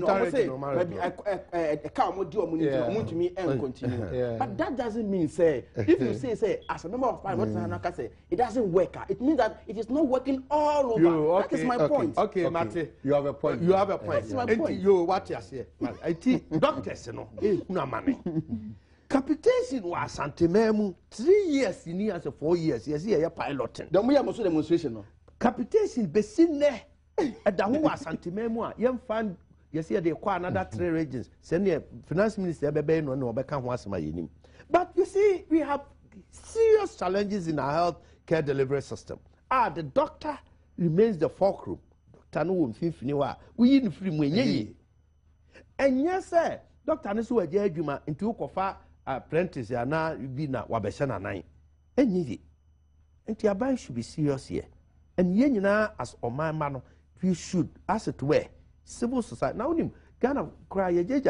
a car would do to me and continue. But that doesn't mean, say, if you say, as a member of parliament, it doesn't work. It means that it is not working all over. That is my point. Okay, Mate, you have a point. You have a point. That's my point. You what you say? I think doctors, no money. Capitation was Santimemu 3 years in years or 4 years. Yes, yeah, piloting. Then we have also demonstration. Capitation besin there. At the home was Santimemu, young fan. Yes, they acquire another 3 regions. Send the finance minister, no, but you see, we have serious challenges in our health care delivery system. The doctor remains the fulcrum. Doctor, no, we in free money. And yes, sir, Doctor, no, so a judgment into Kofa apprentice, and now you be na Wabeshana 9. And ye, and your bank should be serious here. And ye, as on my man, we should, as it were, civil society. Now, Ghana cry a judge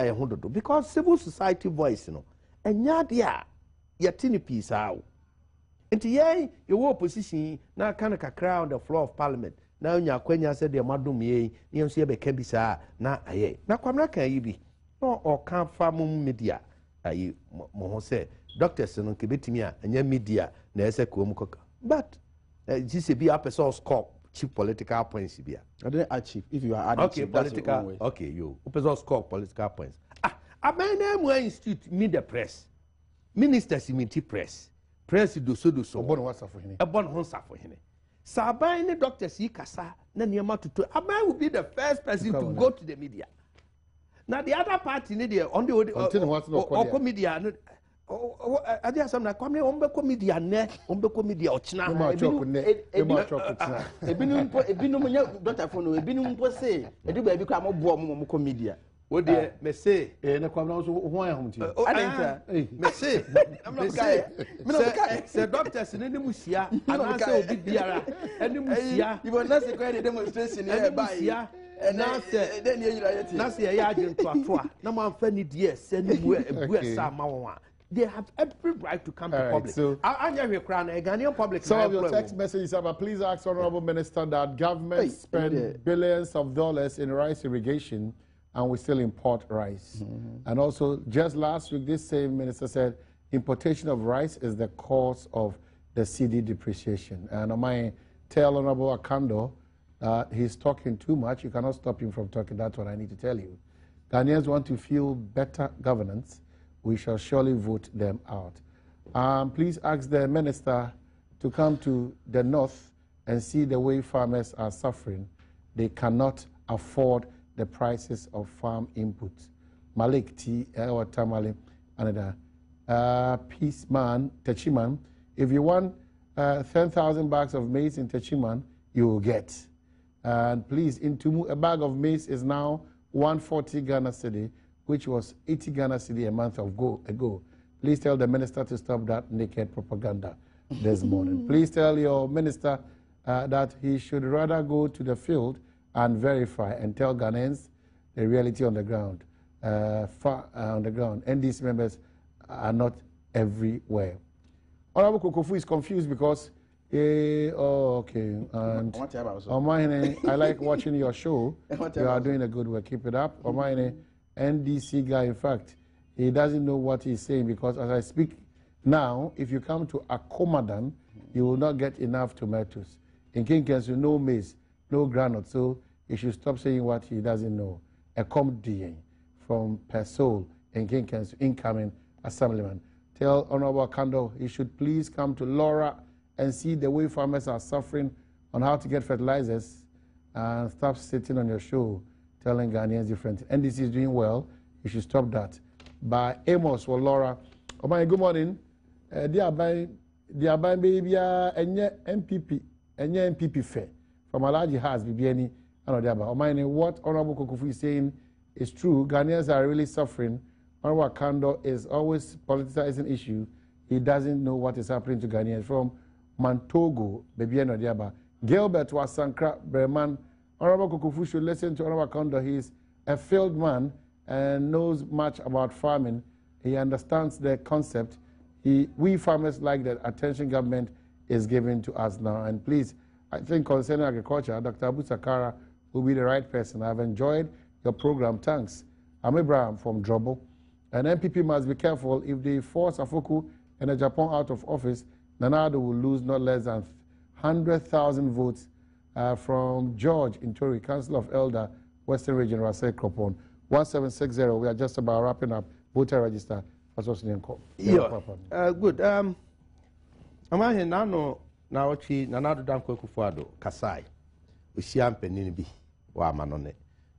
because civil society voice, and yadia, your tinny piece out. And yea, your opposition now kind of cry on the floor of parliament. Now, Yaquenya said, the madam ye, you see a bekebisa, na aye. Now, Kwamra can you be? No, or can't farm media. Aye, Moho said, doctors and Kibitimia, and your media, Nessa Kumcoka. But, GCB up a source cop. Cheap political points here. I didn't achieve. If you are adding cheap, political, okay, you open score political points. A man name institute me the press. Ministers imiti press. Press do so. A bon what's for him. A bon honsa for him. Sabine doctor see kasa na niema to. A man will be the first person to go to the media. Now the other party need the on the media. I just am not coming on the media, media or china. A do baby come up media. What dear, may say, and a crowd also why I'm to may say, the doctors in the Musia, and I say, and the Musia, you were not a great demonstration here by. And now say, then you're a yard into a tour. No one funny dear, send him where some. They have every right to come to public. So, Ghanaian public. Some of your text messages are, please ask Honorable Minister that government spend billions of dollars in rice irrigation, and we still import rice. And also, just last week, this same minister said importation of rice is the cause of the CD depreciation. And I might tell Honorable Akando he's talking too much. You cannot stop him from talking. That's what I need to tell you. Ghanaians want to feel better governance. We shall surely vote them out. Please ask the minister to come to the north and see the way farmers are suffering. They cannot afford the prices of farm inputs. Malik T. or Tamale, another. Peaceman, Techiman, if you want 10,000 bags of maize in Techiman, you will get. And please, in Tumu, a bag of maize is now 140 Ghana cedi, which was 80 Ghana cedi a month ago. Please tell the minister to stop that naked propaganda this morning. Please tell your minister that he should rather go to the field and verify and tell Ghanaians the reality on the ground. On the ground. NDC members are not everywhere. Honorable Kokofu is confused because, okay. And Omaine, I like watching your show. You are doing a good work. Keep it up. Omaine, NDC guy, in fact, he doesn't know what he's saying because as I speak now, if you come to Akomadan, you will not get enough tomatoes. In King Kensu, no maize, no granite. So he should stop saying what he doesn't know. Akomdien from Persol in King Kensu, incoming Assemblyman. Tell Honorable Kando he should please come to Laura and see the way farmers are suffering on how to get fertilizers and stop sitting on your show telling Ghanaians different. NDC is doing well. You should stop that. By Amos or Laura. Oh my, good morning. Dear baby, MPP fair from Alaji has BBNI and Odaba. Oh my, what Honorable Kokofu is saying is true. Ghanaians are really suffering. Honorable Kando is always politicizing issue. He doesn't know what is happening to Ghanaians. From Mantogo, BBNI Odaba. Gilbert Wasankra Breman. Honorable Kokofu should listen to Honorable Kando. He is a field man and knows much about farming. He understands the concept. We farmers like the attention government is giving to us now. And please, I think concerning agriculture, Dr. Abu Sakara will be the right person. I've enjoyed your program. Thanks. I'm Abraham from Drobo. And MPP must be careful. If they force Afoku and Japan out of office, Nanado will lose not less than 100,000 votes from George Intori, Council of Elder, Western Region, Rasay Kropon. 1760, we are just about wrapping up voter register. Yeah, good. I'm here now. Now, Nanado Danko Kufuado, Kasai, Usiam Peninibi, wa Manone.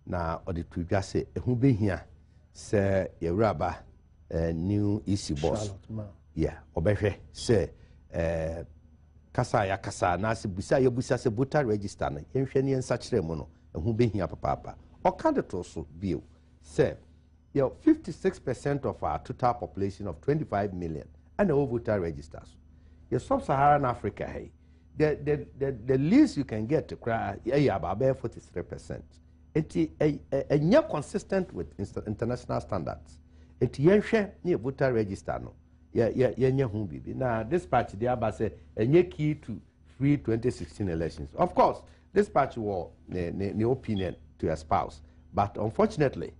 Now, or the Trigase, who be here, say, Yeraba, new easy boss. Yeah, Obehe, say, Kasaya Kasa, Nasi Busa, Yobusa, se voter register, Yenshani and such remono, and who be here, Papa. Or can't it also be, say, 56% of our total population of 25 million and all voter registers. Your sub-Saharan Africa, hey, the least you can get to cry, about 43%. It's not consistent with international standards. It's near voter register. No, now, this party, the Abba say, a key to free 2016 elections. Of course, this party was the opinion to espouse, but unfortunately,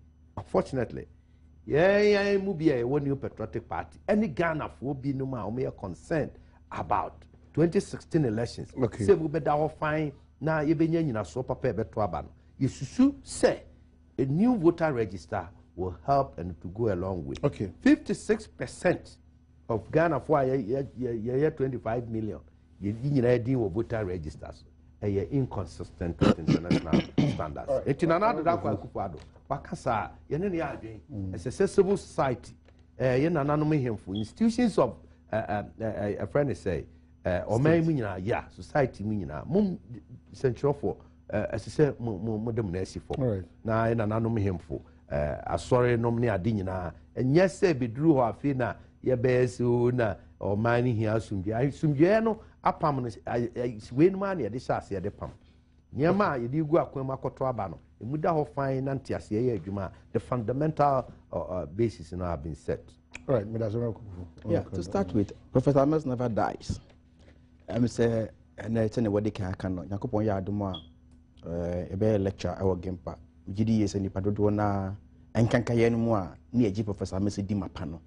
yeah, Mubia, one new patriotic party. Any Ghana will be no more concerned about 2016 elections. Okay. Say we better fine now. You be in so paper betwaban. You say a new voter register will help and to go along with. Okay. 56% of Ghana for 25 million. You deal with voter registers. Inconsistent with international standards. It's another Kufuado. Wakasa, as a civil society, institutions of a friend say, or maybe society, central for as I say, Madam Nessie for. Now, in an anonymous for a sorry nominee Adina, and yes, say be drew her fina, ye bears or mining here, Sumgiano, a permanent, I win money at this as the pump. Nyama you go akwa makoto emuda ho fine nanti ase ye adwuma the fundamental basis now have been set. All right, yeah, to start with, Professor Amos never dies. I'm say and it's any what they can no yakopon ya adom a be lecture our Gempa GDS and Nipadodo na enkankaye no mu a na ye Professor Messi di mapa no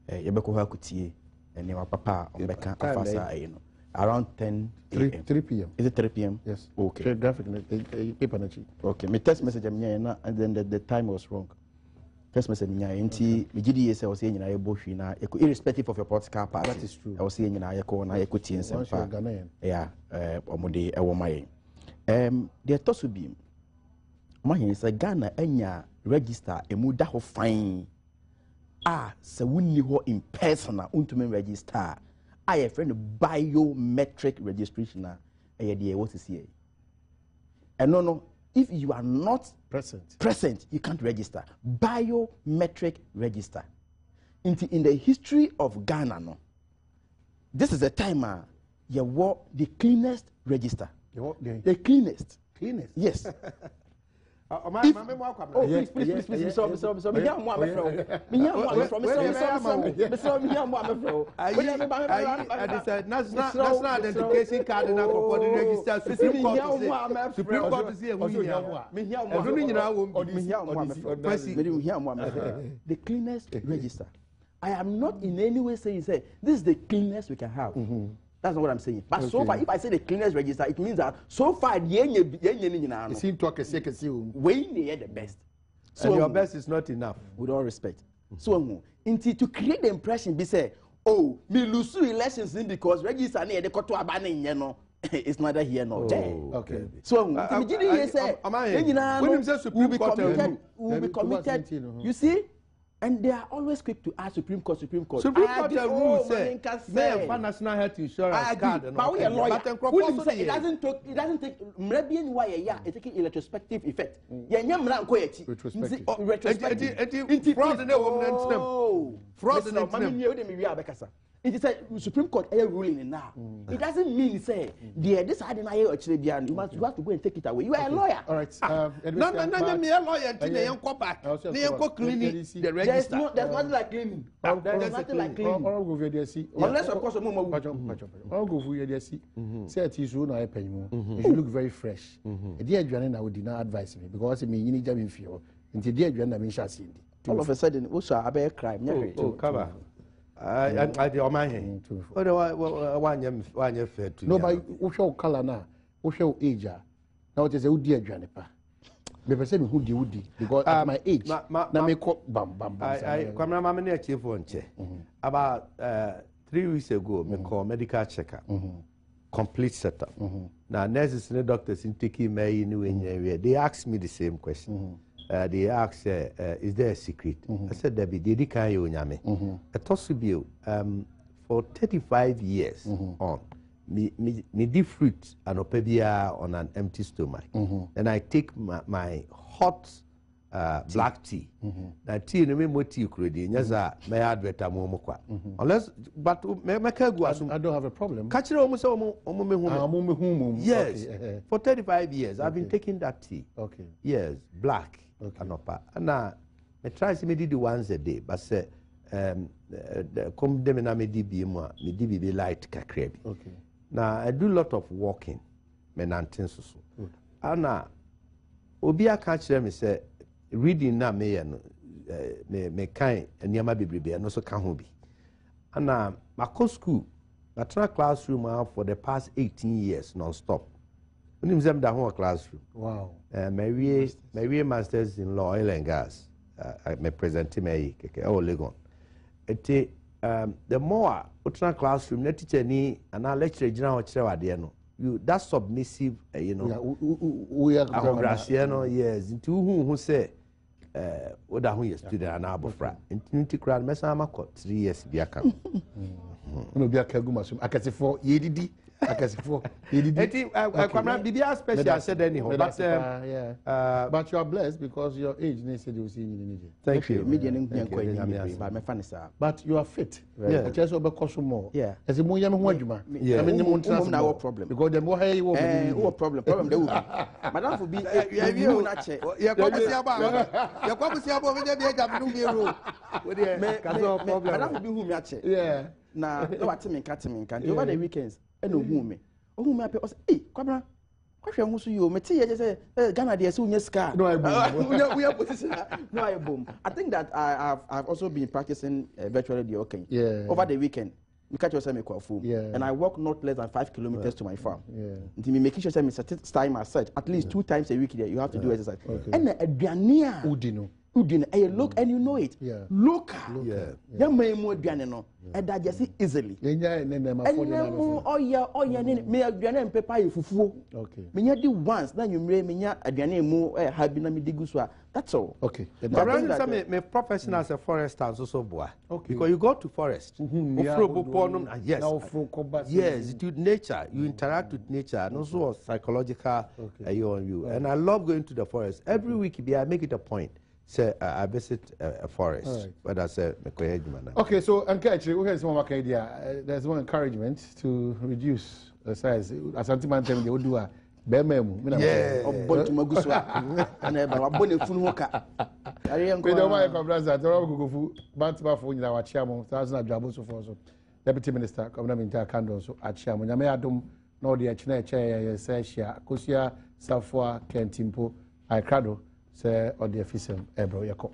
yebeko ha kutie and your papa ombeka afasa no around 3 p.m. Is it 3 p.m.? Yes. Okay. Graphic paper. Okay. My text message and then the time was wrong. Text message nti me GDS was saying na yebo hwi na irrespective of your political party. That is true. I was saying na yeko na yeko tie nsempa. Yeah, omode ewo maye. The toss will be my say Ghana enya register emu da ho fine. Se wunni ho in person untumi register. I have friend biometric registration what is here. And no, if you are not present, you can't register. Biometric register. In the history of Ghana, no, this is the time you want the cleanest register. The cleanest. Cleanest? Yes. Please. National identification card na for the register Supreme Court say the cleanest register. I am not in any way saying this is the cleanest we can have. That's not what I'm saying. But so far, if I say the cleanest register, it means that so far, it seems to way near the best. So and your best is not enough. With all respect. So, to create the impression, be say, oh, me lose elections because register near the Koto Abane, you know, it's neither here nor there. Okay. So, will be committed. You see? And they are always quick to ask Supreme Court. Supreme Court the rule say national health insurance card. But we are lawyer. It doesn't take maybe why it taking a retrospective effect. Retrospective. Fraud. It is a Supreme Court ruling now. It doesn't mean say this I deny you actually you have to go and take it away. You are a lawyer. All right. No, me a lawyer until go back. They go cleaning the register. There's nothing like cleaning. There's nothing like cleaning. Unless of course I'll go for you see. Say it is no pay you. You look very fresh. Dear Joanna I would not advise me because me you need to be feel. Until dear Joanna me shall see. All of a sudden also I be a crime. Oh, cover. I the on my hand. One year fair to no, but who show color now? Who show age? Now it is a dear Janipa. Maybe say me who di because at my age, now me call bam. I come now, mamma near chief one chair. About 3 weeks ago, me call medical checkup, complete setup. Now nurses and doctors in taking me in New area. They asked me the same question. They asked, is there a secret? I said, there be Didika Yonyame. A tossibio for 35 years on. Me di fruit and opebia on an empty stomach. And I take my hot black tea. Na tea no me mo tea kredi nyaza me advert amomokwa. Unless but I don't have a problem. Catch almost yes. For 35 years I've been taking that tea. Okay. Yes, black. Anopa. And I try to do once a day, but say come dem na me di bi mu a me di bi light kakra bi. Okay. Now I do a lot of walking. Me nantin so. Ana obi aka kire me say reading na me ye no me kan eniama bebrebe no so ka ho bi. Ana mako school na tra classroom for the past 18 years non-stop. When you da ho classroom. Wow. My masters in law, oil and gas. I present me Legon. The more ultra classroom, the teacher ni and our lecturer general you that submissive, we are yes, into who say what are we student and abofra. Infinity crowd, Messama 3 years be a camp. No be a kagumasum. I can say for Yedidi. Special said anyhow, but you are blessed because your age needs to do see. Thank you. But you are fit. Yeah. Just over more. Yeah. As a more young one, yeah. I mean, no problem. Because the more high you are, problem there will be. Madam will be. You not check. Madam will be whom you check. Yeah. Now, no, what me can't. Over the weekends. And no woman. Oh, my people say, hey, Kwabra, Kwahwe nso yo meti ye say Ghana dey say unya ska. No I boom. Unya position. No I boom. I think that I've also been practicing virtually the okay. Yeah. Over the weekend. We catch yourself me kwafu. Yeah. And I walk not less than 5 kilometers to my farm. Yeah. Until me making sure me time as such at least 2 times a week there you have to do exercise. Okay. And aduane Udino. Look and you know it. Yeah. Local. Yeah. Ya memu aduane no. E da just easily. Yenya ene ma for Enemu oya ne me aduane mpepa ye fufuo. Okay. Me nya di once na nwumre me nya aduane mu habi na me digu so. That's all. Okay. But my profession as a forester so boy. Okay. Because you go to forest. Yes. Yes, to nature. You interact with nature and also psychological on you. And I love going to the forest. Every week I make it a point. Say I visit a forest. But I say okay, so actually we have some more idea. There's one encouragement to reduce the size. As anti-man tell me they would do a bememu. Yeah. Obotu maguswa. Ana ba wabone funu hoka. Ari enko. We don't want to come that. Don't go fu. Bantu for you our chairman. Thousand adwabo so for so. Deputy Minister Governor Minta Kando so at chairman. Nyame Adom no the chine chair say share. Kosia Safwa Kentimpo Aikrado say or the official ebro yako.